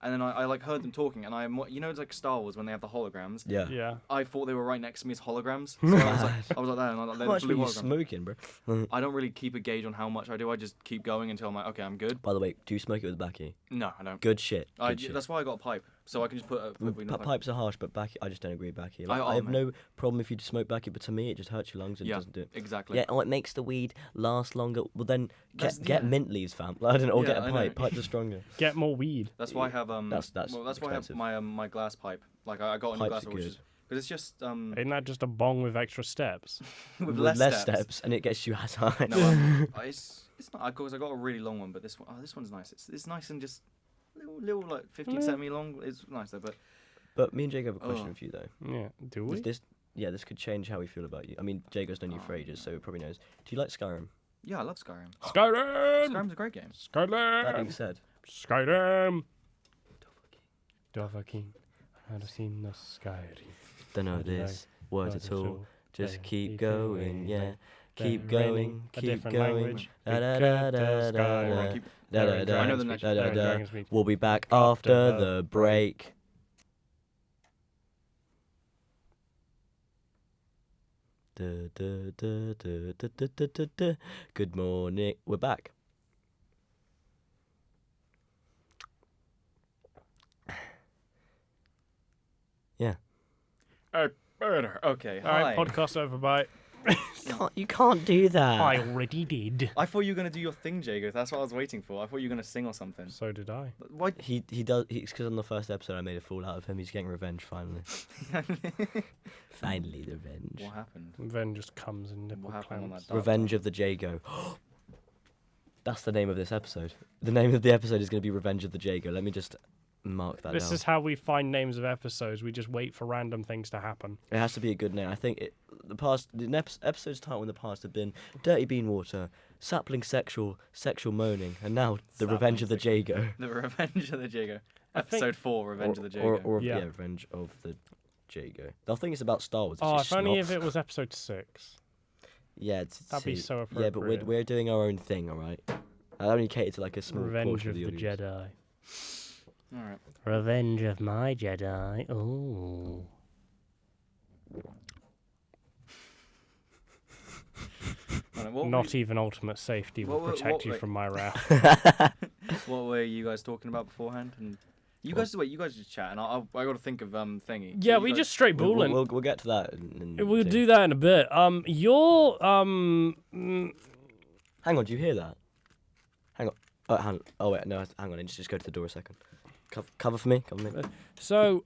and then I like heard them talking, and it's like Star Wars when they have the holograms. Yeah. Yeah. I thought they were right next to me as holograms. So I was like that, and How they're much were blue you holograms. smoking, bro? I don't really keep a gauge on how much I do. I just keep going until I'm like, okay, I'm good. By the way, do you smoke it with Backy? No, I don't. Good shit. Good shit. That's why I got a pipe, so I can just put weed in the pipe. Pipes are harsh, but Backy, I just don't agree with Backy. Like, Oh, I have man. no problem if you smoke Backy, but to me, it just hurts your lungs and Yeah, doesn't do it. exactly. Yeah, it makes the weed last longer. Well, then That's- get yeah. mint leaves, fam. I don't know, or Yeah, get a I know. pipe. Pipes are stronger. Get more weed. That's why I have That's why I have expensive. my glass pipe. Like I got a new Pipes glass, are which good. is because it's just Isn't that just a bong with extra steps? with Less less steps, and it gets you as high. No, it's not because I got a really long one, but this one's nice. It's nice and just little like 15 centimeter long. It's nice though, but But me and Jago have a question Oh. for you though. Yeah. Do we? This could change how we feel about you. I mean, Jago's known you for ages, so he probably knows. Do you like Skyrim? yeah, I love Skyrim. Skyrim. Skyrim's a great game. That being Skyrim. said, Skyrim. Dovahkiin. I have seen the Skyrim. don't know How did I this words Not at all. Just Keep keep going, going, yeah. then Keep raining going, a keep different going. language. Da da We da get to da da Skyrim. da. Keep- Da da There da. I know are the dragons next- speak, Da there da are da. dragons speak. We'll be back After after the the break. Da, da, da, da, da, da, da, da, da. Good morning. We're back. Yeah. Okay, All hi. right, podcast over. Bye. You can't do that. I already did. I thought you were gonna do your thing, Jago. That's what I was waiting for. I thought you were gonna sing or something. So did I. But why? He does. It's because on the first episode I made a fool out of him. He's getting revenge finally. Finally, the revenge. What happened? Then just comes in nipple What happened on clamps. that dark Revenge time? of the Jago. That's the name of this episode. The name of the episode is going to be Revenge of the Jago. Let me just mark that This down. is how we find names of episodes. We just wait for random things to happen. It has to be a good name. I think episode's title in the past have been Dirty Bean Water, Sapling Sexual Moaning, and now The Revenge of the Jago. The Revenge of the Jago. I think- Episode 4, Revenge of the Jago. Or Yeah. Revenge of the Jago. I think it's about Star Wars. Oh, it's if only just if it was episode 6. Yeah, That'd be so Yeah, but appropriate. we're doing our own thing, all right. I only cater to like a small Revenge portion of of the the audience. Jedi. Alright. Revenge of my Jedi. Oh. Alright, what Not even ultimate safety will what were- protect what you were- from my wrath. What were you guys talking about beforehand? And you guys just chat, and I got to think of thingy. Yeah, So we you just guys- straight bulling. We'll get to that. We'll do that in a bit. You're Hang on, do you hear that? Hang on. Oh, hang on. Oh wait, no, hang on. Just go to the door a second. Cover for me. Cover me. So,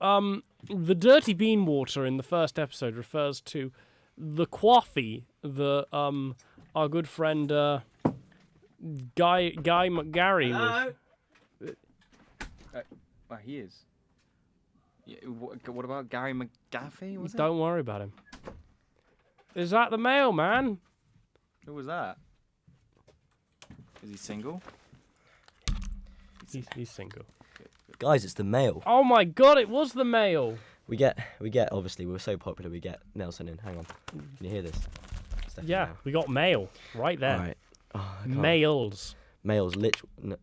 the dirty bean water in the first episode refers to the coffee that our good friend Guy McGarry was. Oh, he is. Yeah, what about Gary McGaffey? Was it? Don't worry about him. Is that the mailman? Who was that? Is he single? He's single. Guys, it's the mail. Oh my god, it was the mail. We get. Obviously, we're so popular. We get mail sent in. Hang on. Can you hear this? It's definitely Yeah, mail. we got mail right there. All right. Oh, I can't. Mails. Mails. No.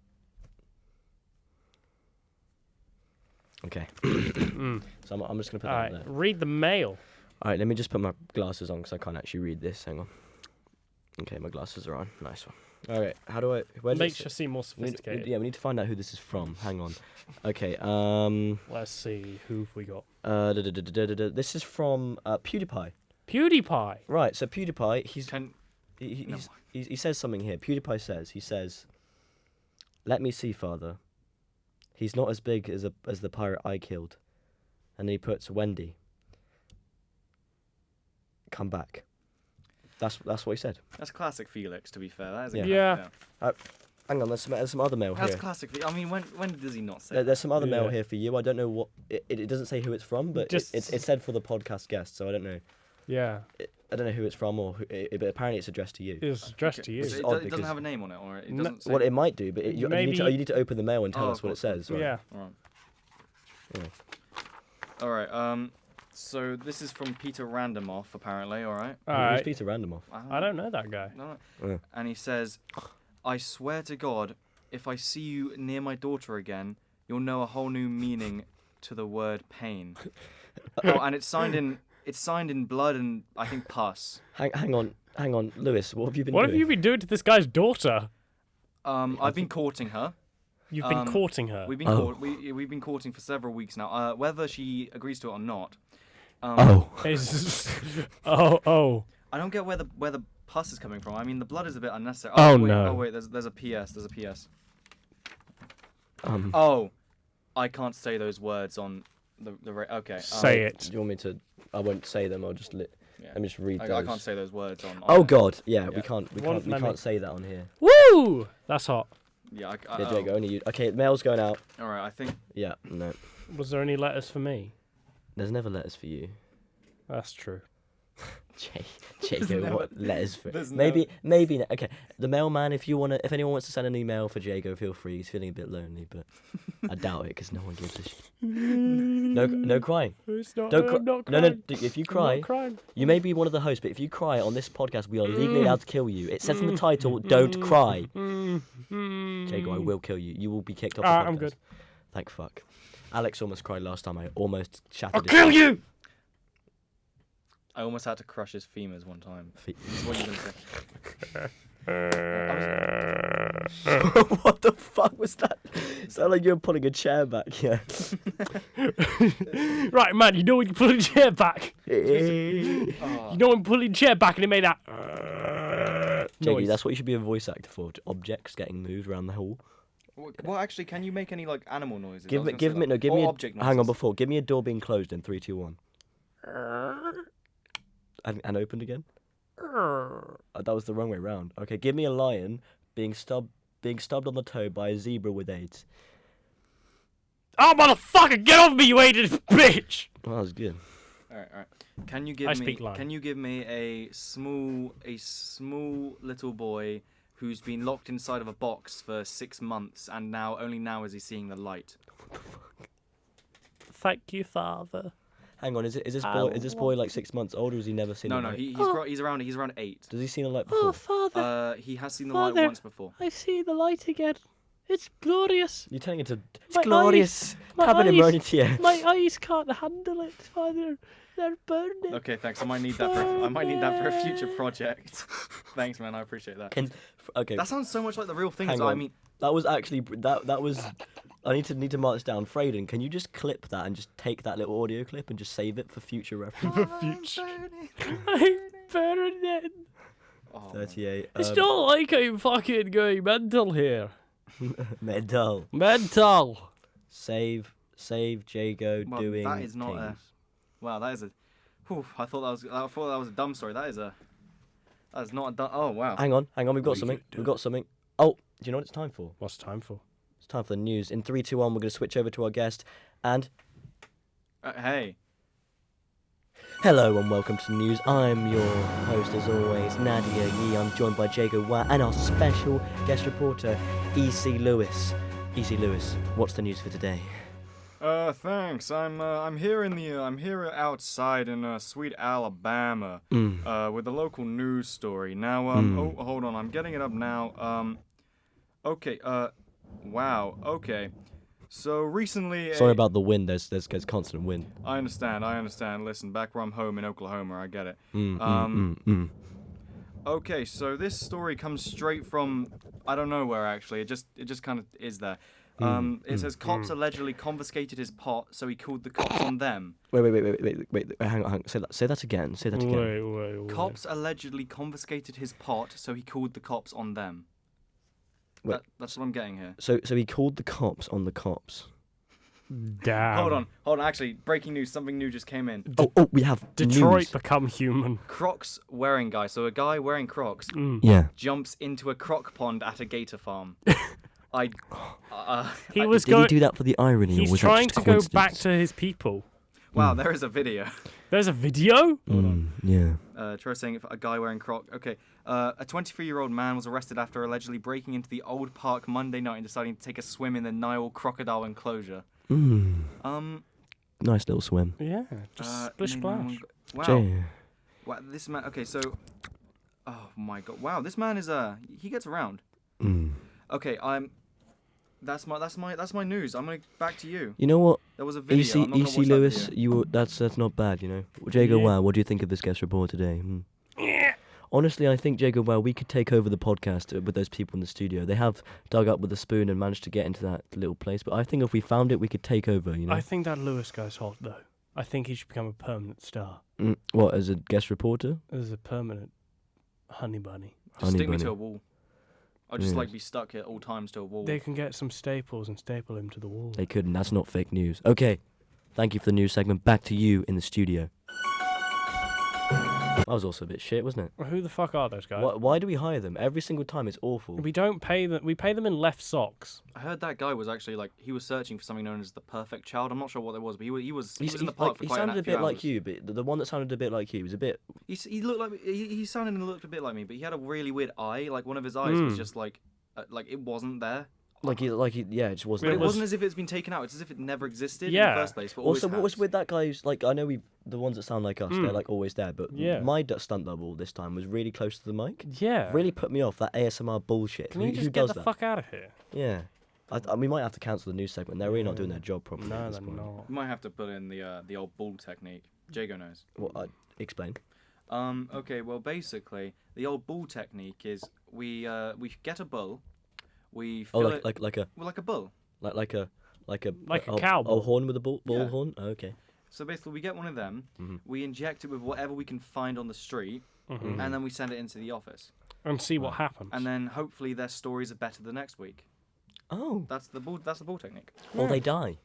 Okay. So I'm just gonna put All that right, there. read the mail. All right. Let me just put my glasses on because I can't actually read this. Hang on. Okay, my glasses are on. Nice one. All right. How do I? Where does Makes it you seem more we need, sophisticated. yeah, we need to find out who this is from. Hang on. Okay. Let's see, who've we got? This is from PewDiePie. PewDiePie. Right. So PewDiePie, No. he says something here. PewDiePie says, "Let me see, father. He's not as big as the pirate I killed." And then he puts Wendy. Come back. That's what he said. That's classic Felix, to be fair. That is a Yeah. Hang on. There's some other mail That's here. classic. I mean, when does he not say? There's some other mail Yeah. here for you. I don't know what it doesn't say who it's from, but Just- it's said for the podcast guest, so I don't know. Yeah, I don't know who it's from but apparently it's addressed to you. it's addressed Okay. to you. Which So is it, odd it doesn't because- have a name on it, or it No- doesn't say. Well, it might do, but you need Maybe- to open the mail and tell Oh, us of what it course. says. Right? Yeah. All right. So this is from Peter Randomoff, apparently. All right. All Who's right. Peter Randomoff? I don't know that guy. No. Yeah. And he says, "I swear to God, if I see you near my daughter again, you'll know a whole new meaning to the word pain." Oh, and it's signed in blood and I think pus. Hang on, Lewis. What have you been What doing? have you been doing to this guy's daughter? I've been courting her. You've been courting her. We've been we've been courting for several weeks now. Whether she agrees to it or not. Is- oh. I don't get where the pus is coming from. I mean, the blood is a bit unnecessary. Oh, wait, no. Oh wait, there's a PS. There's a PS. Um, Oh, I can't say those words on okay. Say it. Do you want me to? I won't say them. I'll just let me just read I those. can't say those words on. Oh God, yeah, we Yeah. can't Let me- can't say that on here. Woo! That's hot. Yeah, Yeah, Jago, only you. Okay, mail's going out. All right, I think. Yeah, no, Was there any letters for me? there's never letters for you. That's true. Jago, never- what letters for? there's Maybe. Okay, the mailman. If anyone wants to send an email for Jago, feel free. He's feeling a bit lonely, but I doubt it because no one gives a shit. No crying. It's not. Don't cry. I'm not No, crying. if you I'm cry, not crying. you may be one of the hosts, but if you cry on this podcast, we are legally allowed to kill you. It says in the title, "Don't cry." Jago, I will kill you. You will be kicked off the podcast. I'm good. Thank fuck. Alex almost cried last time. I almost shattered I'll his kill you! I almost had to crush his femurs one time. feet. What are you gonna say? What the fuck was that? Sound like you're pulling a chair back. Yeah. Right, man, you know when you pull a chair back? Oh. You know when you pull a chair back and it made that Jago, noise. that's what you should be a voice actor for. Objects getting moved around the hall. Well, actually, can you make any like animal noises? Give I was me, gonna give say me, that. no, give Or me. object noises. Hang on, before. Give me a door being closed in 3, 2, 1. And opened again. That was the wrong way round. Okay, give me a lion being stubbed on the toe by a zebra with AIDS. Oh, motherfucker, get off me, you hated bitch! Well, that was good. All right. Can you give I me? speak lion. Can you give me a small little boy who's been locked inside of a box for 6 months and only now is he seeing the light? Thank you, father. Hang on, is this Oh. boy like 6 months old, or has he never seen? No, the light? he's around 8. Does he see the light before? Father, He has seen the light Father. once before. I see the light again. It's glorious. You're telling it to. It's My glorious. my Have an eyes- emergency. My eyes can't handle it, Father. They're burning. Okay, thanks. I might need that for a future project. Thanks, man. I appreciate that. Okay. That sounds so much like the real thing. Hang So, I on. mean, That was actually that was. I need to mark this down. Frayden, can you just clip that and just take that little audio clip and just save it for future reference? The future. I'm burning. oh, 38. It's not like I'm fucking going mental here. Mental. Mental. Save Jago Well, doing that is not a- things. wow, that is a. Whew, I thought that was a dumb story. That is not a dumb. Oh wow. Hang on. We've got What are you something. gonna do? We've got something. Oh, do you know what it's time for? What's time for? It's time for the news. In 3, 2, 1, we're going to switch over to our guest. And Hey. hello and welcome to the news. I'm your host, as always, Nadia Yee. I'm joined by Jago Wa and our special guest reporter, E.C. Lewis. E.C. Lewis, what's the news for today? Thanks. I'm here I'm here outside in sweet Alabama, with a local news story. Now, oh, hold on, I'm getting it up now. Okay, wow, okay. So recently, Sorry about the wind. There's constant wind. I understand. Listen, back where I'm home in Oklahoma, I get it. Okay, so this story comes straight from I don't know where actually. It just kind of is there. It says cops allegedly confiscated his pot, so he called the cops on them. Wait. Hang on. Say that again. Say that again. Wait. Cops allegedly confiscated his pot, so he called the cops on them. Wait. That's what I'm getting here. So he called the cops on the cops. Damn. Hold on. Actually, breaking news. Something new just came in. Oh, we have Detroit news. become human. Crocs wearing guy. So a guy wearing Crocs Yeah. jumps into a croc pond at a gator farm. He Did was he going. do that for the irony, or He's was trying that just to go coincidence? back to his people. Wow, there is a video. There's a video. Yeah. Troy saying a guy wearing Crocs. Okay. A 23-year-old man was arrested after allegedly breaking into the old park Monday night and deciding to take a swim in the Nile crocodile enclosure. Nice little swim. Yeah. Just splish splash. Wow. Jay. Wow. This man. Okay, so. Oh my God. Wow. This man is he gets around. Okay. That's my news. I'm gonna back to you. You know what? There was a video. I'm not gonna EC watch that Lewis, video. that's not bad, you know. Jago, Yeah. wow, what do you think of this guest report today? Honestly, I think Jago, wow, we could take over the podcast with those people in the studio. They have dug up with a spoon and managed to get into that little place, but I think if we found it, we could take over, you know. I think that Lewis guy's hot though. I think he should become a permanent star. What, as a guest reporter? As a permanent honey bunny. Just Honey stick me bunny. to a wall. I'll just Yeah. like be stuck at all times to a wall. They can get some staples and staple him to the wall. They couldn't. That's not fake news. Okay, thank you for the news segment. Back to you in the studio. That was also a bit shit, wasn't it? Who the fuck are those guys? Why do we hire them? Every single time it's awful. We don't pay them. We pay them in left socks. I heard that guy was actually like he was searching for something known as the perfect child. I'm not sure what it was, but he was in the park for he quite sounded a a few bit like hours. you, but the one that sounded a bit like you was a bit. He looked like he sounded and looked a bit like me, but he had a really weird eye. Like one of his eyes was just like it wasn't there. Yeah, it just wasn't. But it was- wasn't as if it's been taken out. It's as if it never existed in Yeah. the first place. But Also, always what was has. with that guy? Who's like, I know the ones that sound like us, they're like always there, but Yeah. my stunt double this time was really close to the mic. Yeah. Really put me off that ASMR bullshit. Can who you just who get does the that? fuck out of here? Yeah, we might have to cancel the news segment. They're really not doing their job properly. at No, this they're point. not. You might have to put in the old bull technique. Jago knows. What? Explain. Okay. Well, basically, the old bull technique is we get a bull, we Oh, fill like it like a like a bull. like a cow bull. horn with a bull Yeah. horn. Oh, okay. So basically, we get one of them, we inject it with whatever we can find on the street, and then we send it into the office. And see what happens. And then hopefully their stories are better the next week. Oh. That's the bull technique. Or they die.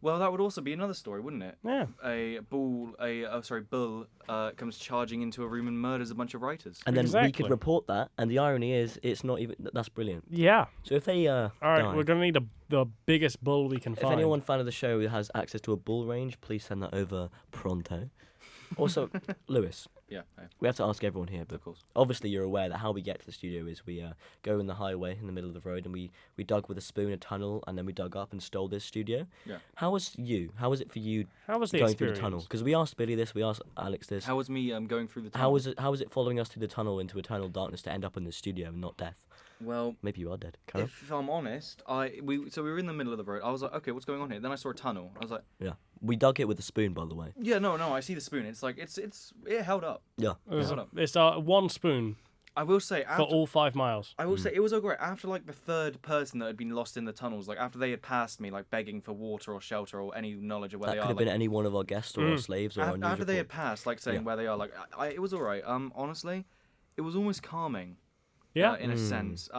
Well, that would also be another story, wouldn't it? Yeah. A bull comes charging into a room and murders a bunch of writers. And then we Exactly. could report that, and the irony is, it's not even. That's brilliant. Yeah. So if they All right, die, we're gonna need the biggest bull we can if find. anyone fan of the show has access to a bull range, please send that over pronto. Also, Lewis, Yeah, we have to ask everyone here, but of course. obviously you're aware that how we get to the studio is we go in the highway in the middle of the road, and we dug with a spoon a tunnel, and then we dug up and stole this studio. Yeah. How was it for you How was the going experience? through the tunnel? Because we asked Billy this, we asked Alex this. How was me going through the tunnel? How was it following us through the tunnel into eternal darkness to end up in the studio and not death? Well, Maybe you are dead. Carry on. if I'm honest, we were in the middle of the road. I was like, okay, what's going on here? Then I saw a tunnel. I was like, Yeah. We dug it with a spoon, by the way. yeah, no, I see the spoon. It's like it held up. Yeah. It's one spoon I will say for after, all 5 miles. I will say it was all great after like the third person that had been lost in the tunnels. Like after they had passed me, like begging for water or shelter or any knowledge of where That they could are. have Like, been any one of our guests or our slaves or our news after they had report. passed, like saying Yeah. where they are, like it was all right. Honestly, it was almost calming. Yeah. In a sense.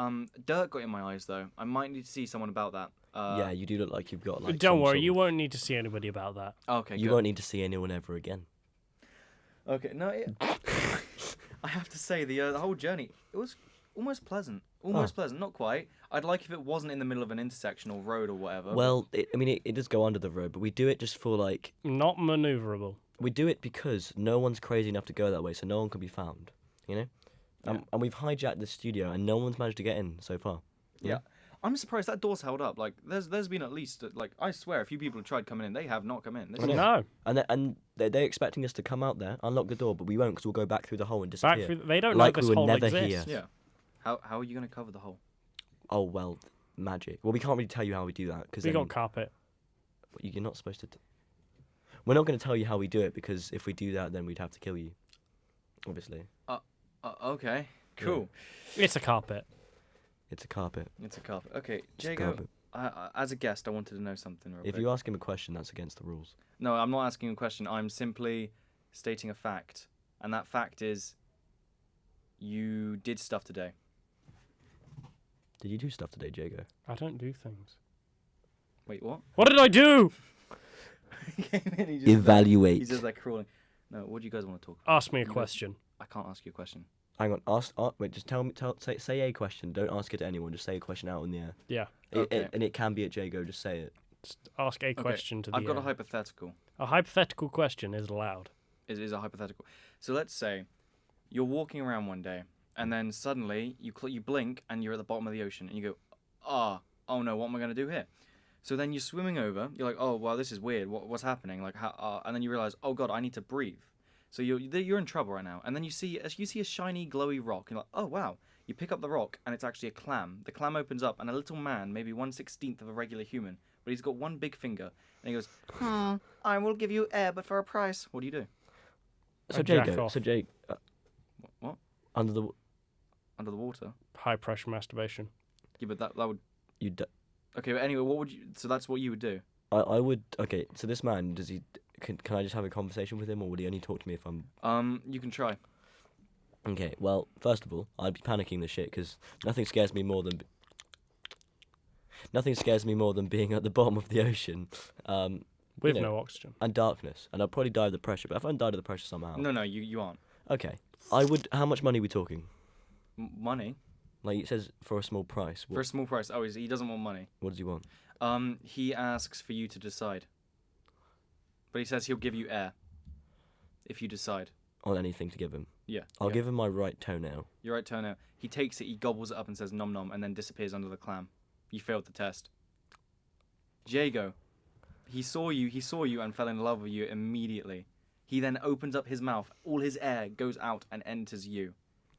Dirt got in my eyes though. I might need to see someone about that. Yeah, you do look like you've got like. Don't some worry, sort you of- won't need to see anybody about that. Okay. You good. won't need to see anyone ever again. Okay. No. I have to say the whole journey it was almost pleasant. Almost pleasant. Not quite. I'd like if it wasn't in the middle of an intersection or road or whatever. Well, it does go under the road, but we do it just for like. Not maneuverable. We do it because no one's crazy enough to go that way, so no one can be found. You know. And we've hijacked the studio, and no one's managed to get in so far. Yeah. I'm surprised that door's held up. Like, there's been at least like I swear, a few people have tried coming in. They have not come in. This I know. No. And they're expecting us to come out there, unlock the door, but we won't because we'll go back through the hole and disappear. Back through. They don't Like know we this were hole never exists. here. Yeah. How are you gonna cover the hole? Oh well, magic. Well, we can't really tell you how we do that because We got carpet. you're not supposed to. We're not going to tell you how we do it because if we do that, then we'd have to kill you. Obviously, Okay. Cool. It's a carpet. it's a carpet. It's a carpet. Okay, It's a Jago. carpet. As a guest, I wanted to know something. Real If quick. you ask him a question, that's against the rules. No, I'm not asking a question. I'm simply stating a fact, and that fact is, you did stuff today. Did you do stuff today, Jago? I don't do things. Wait, what? What did I do? He came in, he just Evaluate. He's just like crawling. No, what do you guys want to talk? Ask me a You guys- question. I can't ask you a question. Hang on. Wait. Just say a question. Don't ask it to anyone. Just say a question out in the air. Yeah. Okay. And it can be at Jago. Just say it. Just ask a question to the I've got a air. hypothetical. A hypothetical question is allowed. It is a hypothetical. So let's say you're walking around one day, and then suddenly you blink, and you're at the bottom of the ocean, and you go, oh no, what am I gonna do here? So then you're swimming over. You're like, oh well, this is weird. What's happening? Like, how? And then you realize, oh god, I need to breathe. So you're in trouble right now. And then you see a shiny, glowy rock. And you're like, oh wow. You pick up the rock, and it's actually a clam. The clam opens up, and a little man, maybe 1/16 of a regular human, but he's got one big finger, and he goes, I will give you air, but for a price. What do you do? So jack Jago. off. So Jake. What? Under the Under the water? High pressure masturbation. Yeah, but that would. you. Okay, but anyway, what would you? So that's what you would do. I would. Okay. So this man, does he? Can I just have a conversation with him, or would he only talk to me if I'm? You can try. Okay. Well, first of all, I'd be panicking the shit because nothing scares me more than. Nothing scares me more than being at the bottom of the ocean, With you know, no oxygen. and darkness, and I'd probably die of the pressure. But if I hadn't died of the pressure somehow, No, you aren't. okay, I would. How much money are we talking? Money Like it says for a small price. for a small price. Oh, he doesn't want money. What does he want? He asks for you to decide. But he says he'll give you air if you decide. On anything to give him? Yeah. I'll yeah. give him my right toenail. Your right turn out. He takes it, he gobbles it up and says nom nom, and then disappears under the clam. You failed the test. Jago, he saw you and fell in love with you immediately. He then opens up his mouth, all his air goes out and enters you.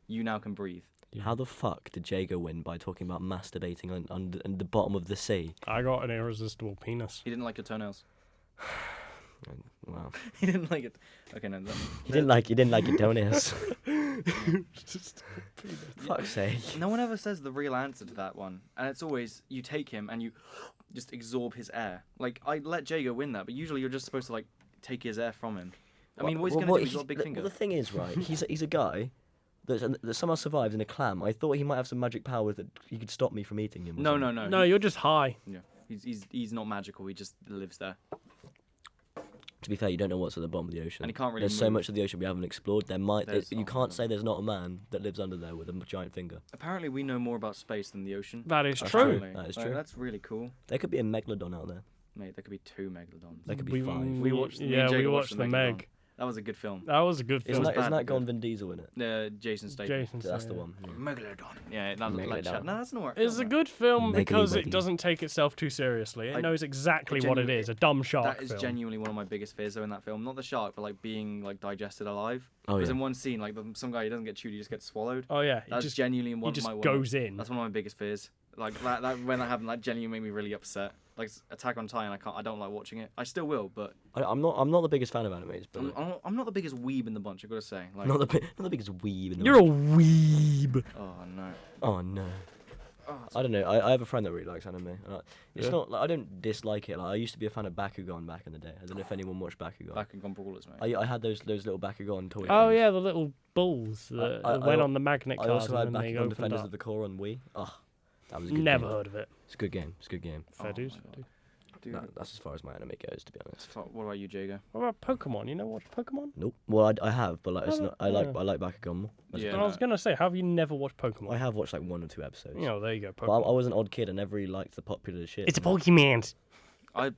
You now can breathe. How the fuck did Jago win by talking about masturbating on the bottom of the sea? I got an irresistible penis. He didn't like your toenails. Wow. He didn't like it. Okay, no. He didn't like your toenails. Fuck's sake. No one ever says the real answer to that one. And it's always, you take him and you just absorb his air. Like, I let Jago win that, but usually you're just supposed to, like, take his air from him. I mean, what he's going to do, he's got a big finger. Well, the thing is, right, he's a guy that somehow survives in a clam. I thought he might have some magic powers that he could stop me from eating him. or No, something. no, no. No, you're just high. Yeah, he's not magical. He just lives there, To be fair, you don't know what's at the bottom of the ocean. and he can't really. There's so move. much of the ocean we haven't explored. You Oh, can't no. say there's not a man that lives under there with a giant finger. Apparently, we know more about space than the ocean. That is That's true. Apparently. That is Like, true. That's really cool, There could be a megalodon out there. mate. There could be 2 megalodons. There could be 5. We watched. me and Yeah, we Jacob watched the Megalodon. Meg. That was a good film. That was a good film. Isn't was that bad, got good. Vin Diesel in it? Jason Statham. Jason That's the Statham. one. Yeah. Megalodon. Yeah, that looked like Megalodon. chat. No, that's not. It's a good film because it Megalodon. doesn't take itself too seriously. It I- knows exactly what it genuinely- is. A dumb shark That is film. genuinely one of my biggest fears, though, in that film. Not the shark, but like being like digested alive. Oh Because yeah. in one scene, like some guy, he doesn't get chewed, he just gets swallowed. Oh yeah, That's just genuinely he one just of my goes in. That's one of my biggest fears. Like that when that happened, that genuinely made me really upset. Like Attack on Titan, I don't like watching it. I still will, but I'm not the biggest fan of animes, but I'm not the biggest weeb in the bunch. I gotta say. Like, not the biggest weeb in the You're a world. weeb. oh no. Oh no. Oh, I don't know. I have a friend that really likes anime. And it's Yeah. not like I don't dislike it. Like I used to be a fan of Bakugan back in the day. I don't know if anyone watched Bakugan. Bakugan Brawlers, mate. I had those little Bakugan toys. Oh yeah, the little balls that I- went I- on the magnet I cards also had and then they Bakugan opened Defenders up. of the Core on Wii. Oh, that was a good Never game. heard of it. It's a good game. It's a good game. Fair Oh dues. my fair God. dues. Dude, That's as far as my anime goes, to be honest. what about you, Jago? What about Pokemon? You know watch Pokemon? Nope. Well, I have, but like it's Oh, not. I like yeah. Bakugan more. Yeah. I was gonna say, how have you never watched Pokemon? I have watched like 1 or 2 episodes. You know, there you go. But I Pokemon. was an odd kid. I never really liked the popular shit. Pokemon. I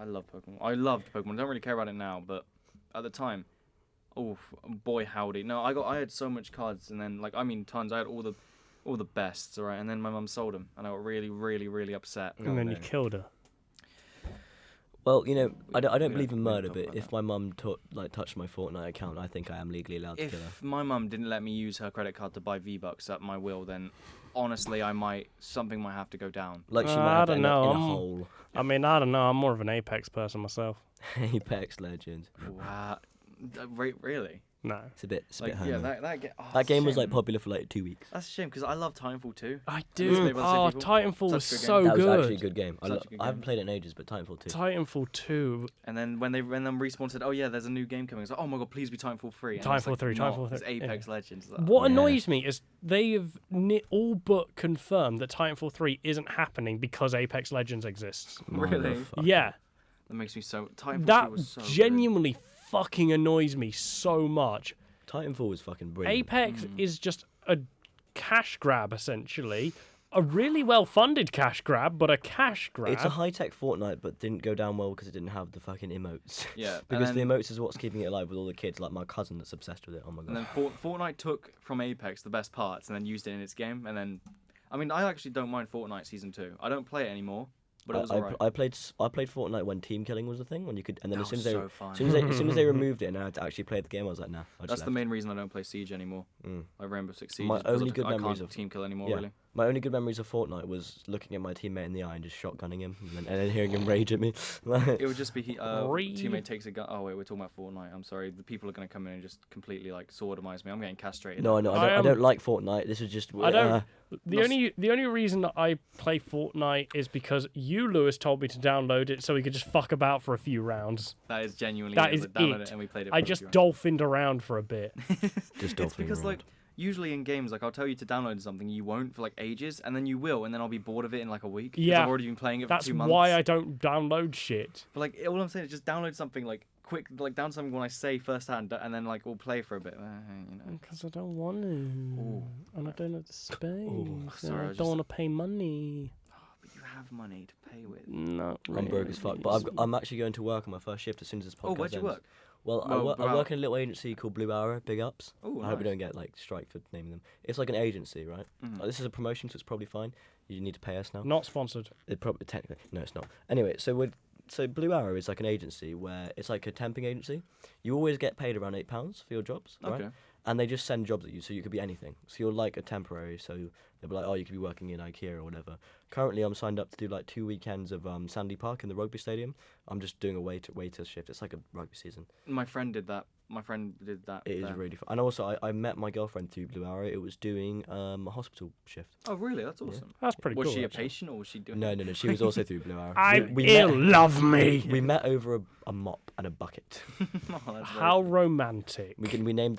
love Pokemon. I loved Pokemon. I don't really care about it now, but at the time, oh boy howdy. No, I had so much cards, and then tons. I had all the all the bests, all right. And then my mum sold them, and I got really, really, really upset. And then you no. killed her. Well, you know, I don't we believe in we don't murder, talk but about if that. my mum touched my Fortnite account, I think I am legally allowed to kill her. If my mum didn't let me use her credit card to buy V-Bucks at my will, then honestly, something might have to go down. Like she I might have to don't end up know, in a I'm- hole. I mean, I don't know. I'm more of an Apex person myself. Apex Legends. Wow, really? No. It's a bit Like, homey. yeah, that That game was like shame. popular for like 2 weeks. That's a shame because I love Titanfall 2. I It's do. made by the same Oh, people. Titanfall was Such a good so game. That was good. actually a good game. Such a good I haven't game. played it in ages, but Titanfall 2. Titanfall 2. And then when Respawn said, "Oh yeah, there's a new game coming," I was like, "Oh my god, please be Titanfall 3." And it's Titanfall 3, not. Titanfall 3, It's Apex Legends. Like, What Yeah. annoys me is they've all but confirmed that Titanfall 3 isn't happening because Apex Legends exists. Really? Motherfucker. Yeah, that makes me so. Titanfall 3 that was so genuinely fucking annoys me so much. Titanfall was fucking brilliant. Apex is just a cash grab, essentially. A really well-funded cash grab, but a cash grab. It's a high-tech Fortnite, but didn't go down well because it didn't have the fucking emotes. Yeah, and Because the then- emotes is what's keeping it alive with all the kids, like my cousin that's obsessed with it. Oh my And god. then Fortnite took from Apex the best parts and then used it in its game. And then, I mean, I actually don't mind Fortnite Season 2. I don't play it anymore, but it was alright. I played Fortnite when team killing was a thing. When you could, and then That as soon was as they so fun. as soon as they removed it and I had to actually play the game, I was like, nah. I just That's the left. main reason I don't play Siege anymore. Mm. Like Rainbow Six Siege. My is because only good I memories can't of- team kill anymore, yeah. really. My only good memories of Fortnite was looking at my teammate in the eye and just shotgunning him, and then hearing him rage at me. It would just be Read. teammate takes a gun. Oh wait, we're talking about Fortnite. I'm sorry. The people are gonna come in and just completely like sodomize me. I'm getting castrated. No, I know. I I don't like Fortnite. This is just. I don't- The Not only reason that I play Fortnite is because you, Lewis, told me to download it so we could just fuck about for a few rounds. That is genuinely. That it. is Like, download it. and we played it. I for a just few rounds. dolphined around for a bit. Just It's dolphining because around. like usually in games like I'll tell you to download something, you won't for like ages, and then you will, and then I'll be bored of it in like a week. 'cause Yeah. I've already been playing it for That's 2 months. why I don't download shit. But like all I'm saying is just download something like quick, like download something when I say firsthand, and then like we'll play for a bit. You know. Because I don't want to. Ooh. And I don't have the space. sorry, and I I just- don't want to pay money. But you have money to pay with. No. I'm broke as fuck, but I'm actually going to work on my first shift as soon as this podcast Oh, where'd you ends. work? Well, Well, I work in a little agency called Blue Arrow. Big ups. Oh, I hope we nice. don't get like strike for naming them. It's like an agency, right? Mhm. Like, this is a promotion, so it's probably fine. You need to pay us now. Not sponsored. It probably technically no, it's not. Anyway, so Blue Arrow is like an agency where it's like a temping agency. You always get paid around £8 for your jobs, right? Okay. And they just send jobs at you, so you could be anything. So you're like a temporary, so they'll be like, oh, you could be working in IKEA or whatever. Currently, I'm signed up to do like 2 weekends of Sandy Park in the rugby stadium. I'm just doing a waiter shift. It's like a rugby season. My friend did that. My friend did that. It is there. really fun. And also, I met my girlfriend through Blue Arrow. It was doing a hospital shift. Oh, really? That's awesome. That's pretty Was cool. she a actually. patient or was she doing? No, she was also through Blue Arrow. I'm we ill. met, Love me. we met over a mop and a bucket. Oh, that's very How cool. romantic.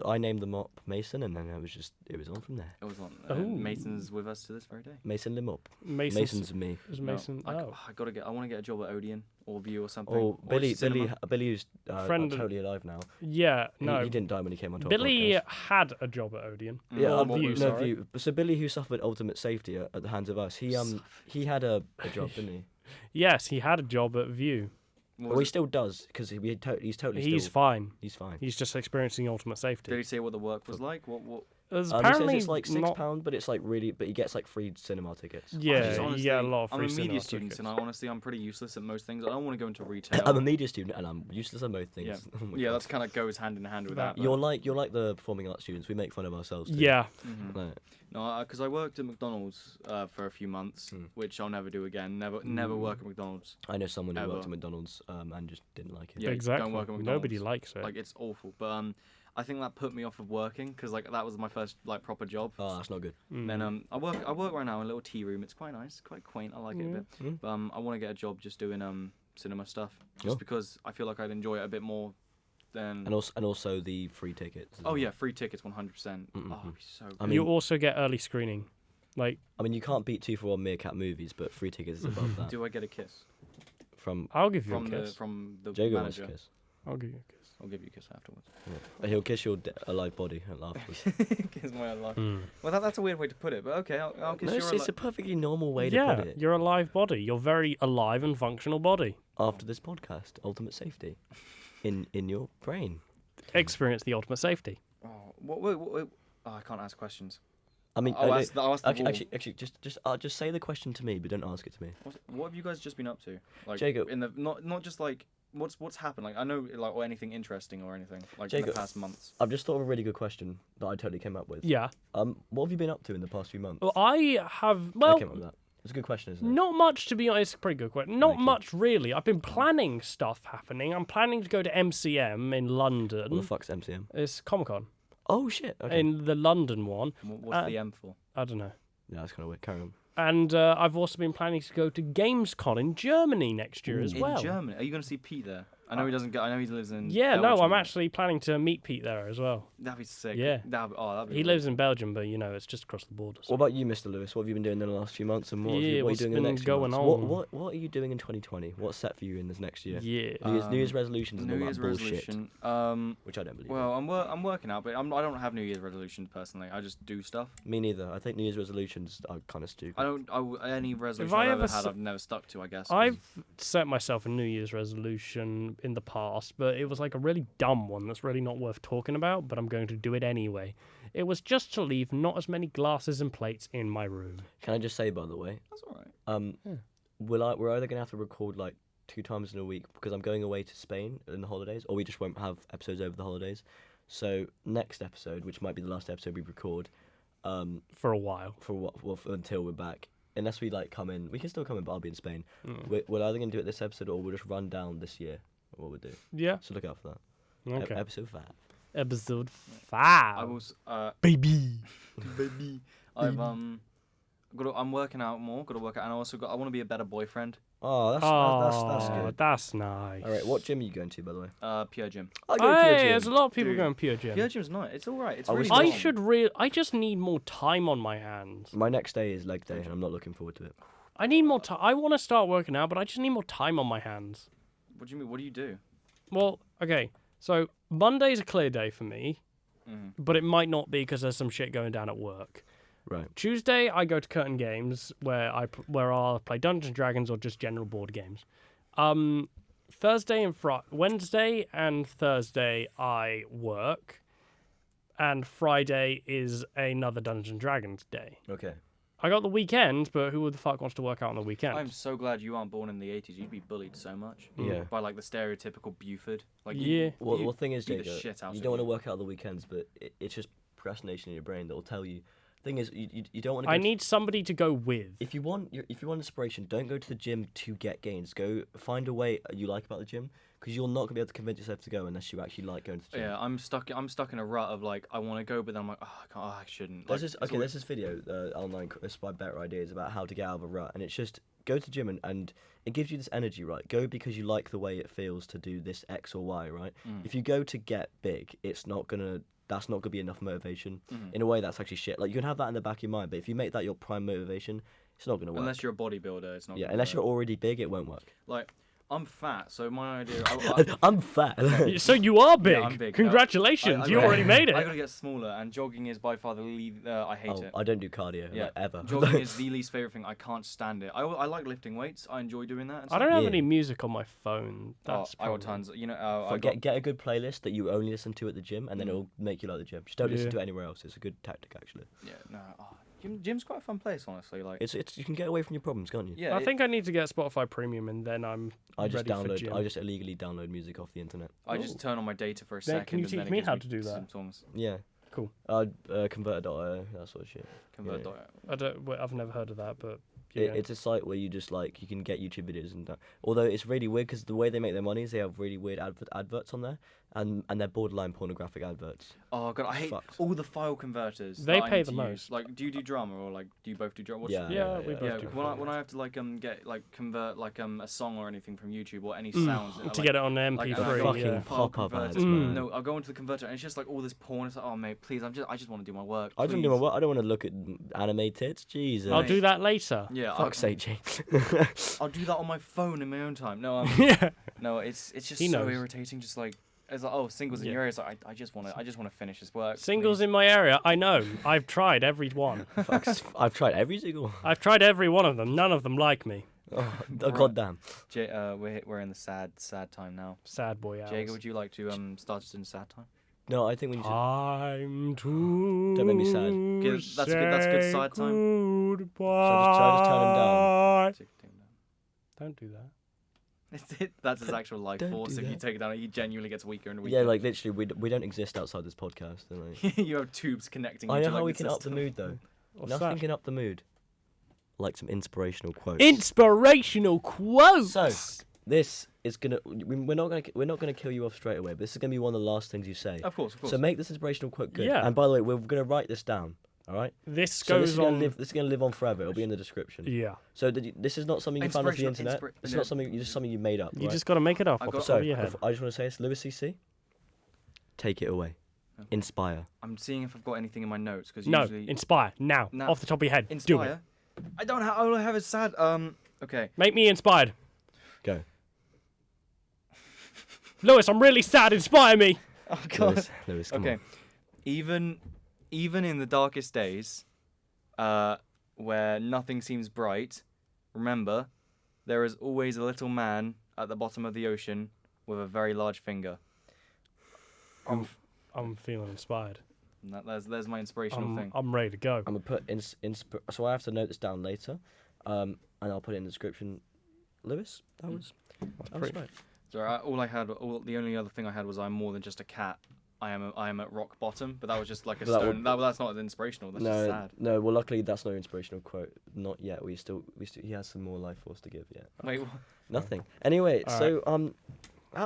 I named the mop Mason, and then it was on from there. It was on. Ooh. Mason's with us to this very day. Mason the mop. Mason's me. Is No, Mason. I, Oh. I want to get a job at Odeon or View or something. Oh, or Billy, cinema. who's Friend- totally alive now. Yeah, no. He didn't die when he came on top. Billy had a job at Odeon. Yeah, Or what View, was- sorry. View. So Billy, who suffered ultimate safety at the hands of us, he had a job, didn't he? Yes, he had a job at View. What Well, was he it? still does because he's totally He's still, fine. he's fine. He's just experiencing ultimate Did safety. he say what the work was like? What? There's He says apparently it's like not. £6, but it's like really, but he gets like free cinema tickets. I Yeah, just you honestly, get a lot of I'm free a media cinema student, tickets. and honestly, I'm pretty useless at most things. I don't want to go into retail. I'm a media student and I'm useless at both things. Yeah, Oh my yeah, God. that's kind of goes hand in hand with that. You're like the performing arts students. We make fun of ourselves. Too. Yeah, Mhm. Like, No, because I worked at McDonald's for a few months, Hmm. which I'll never do again. Never work at McDonald's. I know someone who worked Ever. at McDonald's and just didn't like it. Yeah, exactly. don't work at Nobody McDonald's. likes it. Like it's awful. But I think that put me off of working because like that was my first like proper job. Oh, that's not good. Mm. Then I work right now in a little tea room. It's quite nice, quite quaint. I like it a bit. Mm. But I want to get a job just doing cinema stuff, just Oh. because I feel like I'd enjoy it a bit more than. And also the free tickets. as Oh well. yeah, free tickets, 100%. Oh, Mhm. it'd be so. Good. I mean, You also get early screening. Like, I mean, you can't beat 2-for-1 Meerkat movies, but free tickets is above that. Do I get a kiss From I'll give you from a the kiss. from the Jago wants manager? to kiss. I'll give you a kiss. I'll give you a kiss afterwards. He'll kiss your alive body afterwards. Kiss my life. Mm. Well, that's a weird way to put it, but okay, I'll kiss No, your it's a perfectly normal way to Yeah, put it. you're a live body. You're very alive and functional body. After this podcast, ultimate safety in your brain. Experience the ultimate safety. Oh, what, oh, I can't ask questions. I mean, I'll ask the actually, just say the question to me, but don't ask it to me. What have you guys just been up to? Like, Jago. in the not just like what's happened. Like, I know like or anything interesting or anything like in Jago, the past months. I've just thought of a really good question that I totally came up with. Yeah. What have you been up to in the past few months? Well, I have. I Well, came up with that. It's a good question, isn't it? not much, to be honest. It's a pretty good question. Not Thank you. much, really. I've been planning stuff happening. I'm planning to go to MCM in What the London. fuck's MCM? It's Comic-Con. Oh shit. Okay. In the London one. What's the M for? I don't know. Yeah, that's kind of weird. Carry on. And I've also been planning to go to Gamescom in Germany next year as well. In Germany, are you going to see Pete there? I know he doesn't go. I know he lives in. Yeah, no, Belgium, I'm but actually planning to meet Pete there as well. That'd be sick. Yeah. That'd be He lives in Belgium, but it's just across the border. So. What about you, Mr. Lewis? What have you been doing in the last few months, and what are you what's doing in the been next few going months? on? What are you doing in 2020? What's set for you in this next year? Yeah. New Year's resolutions and New all Year's that bullshit, resolution. which I don't believe. Well, I'm working out, but I don't have New Year's resolutions personally. I just do stuff. Me neither. I think New Year's resolutions are kind of stupid. Any resolution I I've ever ever had, s- I've never stuck to. I guess. 'cause I've set myself a New Year's resolution in the past, but it was like a really dumb one that's really not worth talking about, but I'm going to do it anyway. It was just to leave not as many glasses and plates in my room. Can I just say, by the way, That's all right. we're either gonna have to record like 2 times in a week because I'm going away to Spain in the holidays, or we just won't have episodes over the holidays. So next episode, which might be the last episode we record, For a while. until we're back. Unless we like come in, we can still come in, but I'll be in Spain. We're either gonna do it this episode, or we'll just run down this year what we'll do. Yeah. So look out for that. Okay. Episode 5. Episode 5. I was Baby. baby. I'm working out more. Got to work out, and I want to be a better boyfriend. Oh, that's good. That's nice. All right, what gym are you going to, by the way? Pure Gym. I go to Pure Hey, Gym. there's a lot of people Dude, going Pure Gym. Pure Gym's nice. It's all right. It's I really. wish long. I just need more time on my hands. My next day is leg day, and I'm not looking forward to it. I need more time. I want to start working out, but I just need more time on my hands. What do you mean? What do you do? Well, okay. So Monday's a clear day for me, but it might not be because there's some shit going down at work. Right. Tuesday, I go to Curtain Games where I'll play Dungeons and Dragons or just general board games. Wednesday and Thursday, I work, and Friday is another Dungeons and Dragons day. Okay. I got the weekend, but who the fuck wants to work out on the weekend? I'm so glad you aren't born in the 80s. You'd be bullied so much. Yeah. By like the stereotypical Buford. Like Yeah. Well, the thing is, beat the Jago, shit out you of don't want to you. work out the weekends, but it's just procrastination in your brain that will tell you. Thing is, you don't want to. I need somebody to go with. If you want inspiration, don't go to the gym to get gains. Go find a way you like about the gym, because you're not gonna be able to convince yourself to go unless you actually like going to the gym. Yeah, I'm stuck in a rut of like I want to go, but then I'm like, I shouldn't. There's Like, there's this video online by Better Ideas about how to get out of a rut, and it's just go to the gym and it gives you this energy, right? Go because you like the way it feels to do this X or Y, right? If you go to get big, that's not gonna be enough motivation. In a way, that's actually shit. Like you can have that in the back of your mind, but if you make that your prime motivation, it's not gonna work. Unless you're a bodybuilder, it's not. Yeah, gonna unless work. you're already big, it won't work. Like I'm fat, so my idea. I'm fat. So you are big. I'm big. Congratulations, you already made it. I gotta get smaller, and jogging is by far the least. I hate it. I don't do cardio Yeah, like, ever. Jogging is the least favorite thing. I can't stand it. I like lifting weights. I enjoy doing that. And I don't have Yeah. any music on my phone. That's I got problem. tons. You know, I got, Get a good playlist that you only listen to at the gym, and then it'll make you like the gym. Just don't listen to it anywhere else. It's a good tactic, actually. yeah, no. Gym's quite a fun place, honestly. Like It's you can get away from your problems, can't you? yeah, I think I need to get Spotify Premium, and then I'm I just ready for gym. I just illegally download music off the internet. I just turn on my data for a Then second. can you and teach then it me gives how to do that? Some songs. Yeah. Cool. Converter.io, that sort of shit. Convert. Yeah. I've never heard of that, but yeah. It's a site where you just you can get YouTube videos and that. Although it's really weird because the way they make their money is they have really weird adverts on there, and they're borderline pornographic adverts. Oh god, I hate Fucked. all the file converters. They that I pay need the to most. use. Like, do you do drama or like do you both do drama? Yeah. we both Yeah, do. when I have to get convert a song or anything from YouTube or any sounds to get it on like, MP3. fucking yeah. file pop-up ads, converters. man. No, I'll go into the converter and it's just like all this porn. It's like, oh mate, please, I just want to do my work. I don't do my please. work. I don't want to look at anime tits. Jesus. I'll do that later. Yeah, Fuck's sake, Jake. I'll do that on my phone in my own time. No, Yeah. no, it's just He so knows. irritating. Just like it's like, oh, singles in Yeah. your area. It's like I just want to finish this work. Singles please. in my area. I know. I've tried every one. I've tried every single one. I've tried every one of them. None of them like me. Oh, goddamn. We're in the sad time now. Sad boy hours. Jago, would you like to start us in sad time? No, I think we need to. Time to. Don't make me sad. That's good side time. Goodbye. Shall I just turn him down? Take it down. Don't do that. That's his actual life Don't force. do If you that. take it down, he genuinely gets weaker and weaker. Yeah, like literally, we don't exist outside this podcast. Like. you have tubes connecting. I you know to, how like, we the can up the system. mood though. What's Nothing that? can up the mood. Like some inspirational quotes. Inspirational quotes. So this is gonna. We're not gonna kill you off straight away. But this is gonna be one of the last things you say. Of course. So make this inspirational quote good. Yeah. And by the way, we're gonna write this down. All right. This So goes on. This is gonna live on forever. It'll be in the description. Yeah. So this is not something you found off the Inspirational- internet. It's not something. Just something you made up. You right? just got to make it up I off the got- top So of your head. I just want to say this, Lewis CC. Take it away. Okay. Inspire. I'm seeing if I've got anything in my notes because No, usually inspire now, No. off the top of your head. Do it. inspire. I don't have. All I have is sad. Okay. Make me inspired. Go. Lewis, I'm really sad. Inspire me. Oh God. Lewis, come Okay. on. Even in the darkest days, where nothing seems bright, remember, there is always a little man at the bottom of the ocean with a very large finger. I'm feeling inspired. And there's my inspirational thing. I'm ready to go. I'm gonna put so I have to note this down later, and I'll put it in the description. Lewis, that was pretty- right. So the only other thing I had was I'm more than just a cat. I am at rock bottom, but that was just like a But that stone. That's not inspirational. That's just sad. No. Well, luckily that's not an inspirational quote. Not yet. He has some more life force to give yet. Wait, what? Nothing. Anyway, All so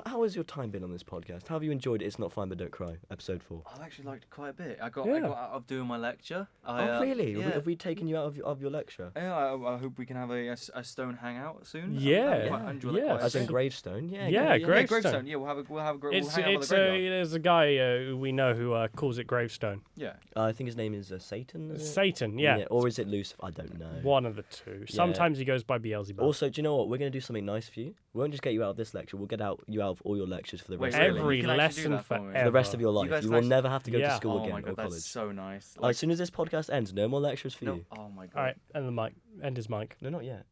how has your time been on this podcast? How have you enjoyed It's Not Fine But Don't Cry, episode 4? I've actually liked it quite a bit. I got Yeah. out of doing my lecture. Oh, really? Yeah. Have we taken you out of your lecture? Yeah, I hope we can have a stone hangout soon. Yeah, I enjoy yeah. that quite a As in bit. gravestone? Yeah. Yeah, good, Gravestone. Gravestone. Yeah, we'll hang out by the It's graveyard. there's a guy who we know who calls it gravestone. Yeah. I think his name is Satan. Is it? Satan, yeah. Or is it Lucifer? I don't know. One of the two. Sometimes he goes by Beelzebub. Also, do you know what? We're going to do something nice for you. We won't just get you out of this lecture. We'll get you out of all your lectures for the Wait, rest of your Every You can actually do lesson that for me. forever. for the rest of your You life. guys You can will actually- never have to go Yeah. to school Oh again my or god, that's college. so nice. As soon as this podcast ends, no more lectures for no, you. oh my god. All right, end the mic. End his mic. No, not yet.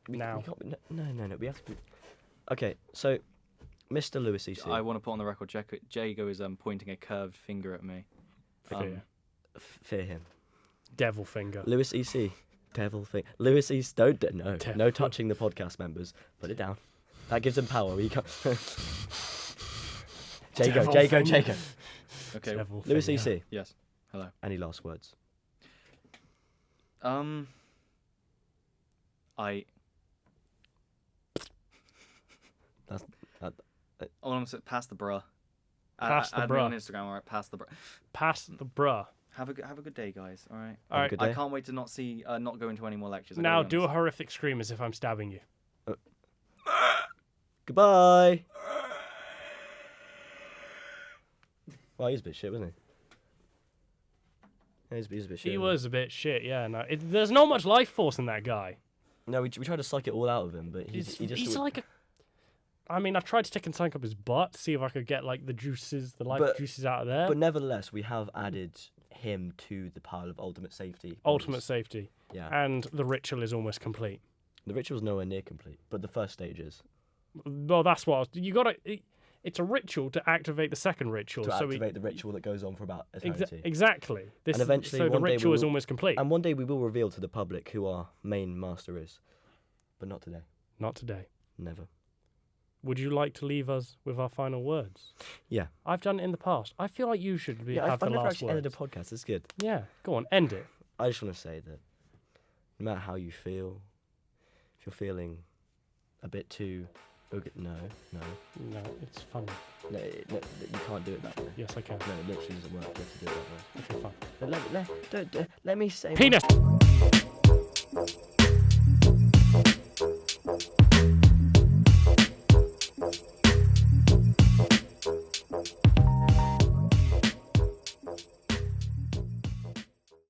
Now. We can't, no. We have to. Okay, so, Mr. Lewis EC. I want to put on the record, Jago is pointing a curved finger at me. Fear. Fear him. Devil finger. Lewis EC. Devil thing. Lewis EC. No Devil. touching the podcast members. Put it down. That gives them power. We can't. Devil Jago. Okay. Devil Lewis finger. EC. Yes. Hello. Any last words? I. That's. Oh, I'm saying, pass the bruh. Pass the add me bruh. on Instagram, alright? Pass the bruh. Pass the bruh. Have a good day, guys. All right. All right. Good I day. can't wait to not go into any more lectures. Now do a horrific scream as if I'm stabbing you. Goodbye. Well, he's a bit shit, wasn't he? Yeah, he's a bit shit. He wasn't was a bit shit, yeah. No, there's not much life force in that guy. No, we tried to suck it all out of him, but he just. He's like a. I mean, I tried to take and psych up his butt, see if I could get like the life But- juices out of there. But nevertheless, we have added him to the pile of ultimate safety. Ultimate rules. safety, Yeah. and the ritual is almost complete. The ritual's nowhere near complete, but the first stage is Well, that's what you gotta. It's a ritual to activate the second ritual. to so activate the ritual that goes on for about eternity. Exactly. This, And eventually, so the one day we ritual is will- almost complete. And one day we will reveal to the public who our main master is, but not today. Not today. Never. Would you like to leave us with our final words? Yeah. I've done it in the past. I feel like you should have I've the never last actually words. ended a podcast. It's good. Yeah, go on, end it. I just want to say that no matter how you feel, if you're feeling a bit too, no, No, it's funny. you can't do it that way. Yes, I can. No, it literally doesn't work. You have to do it that way. Okay, fine. Let me say. Penis!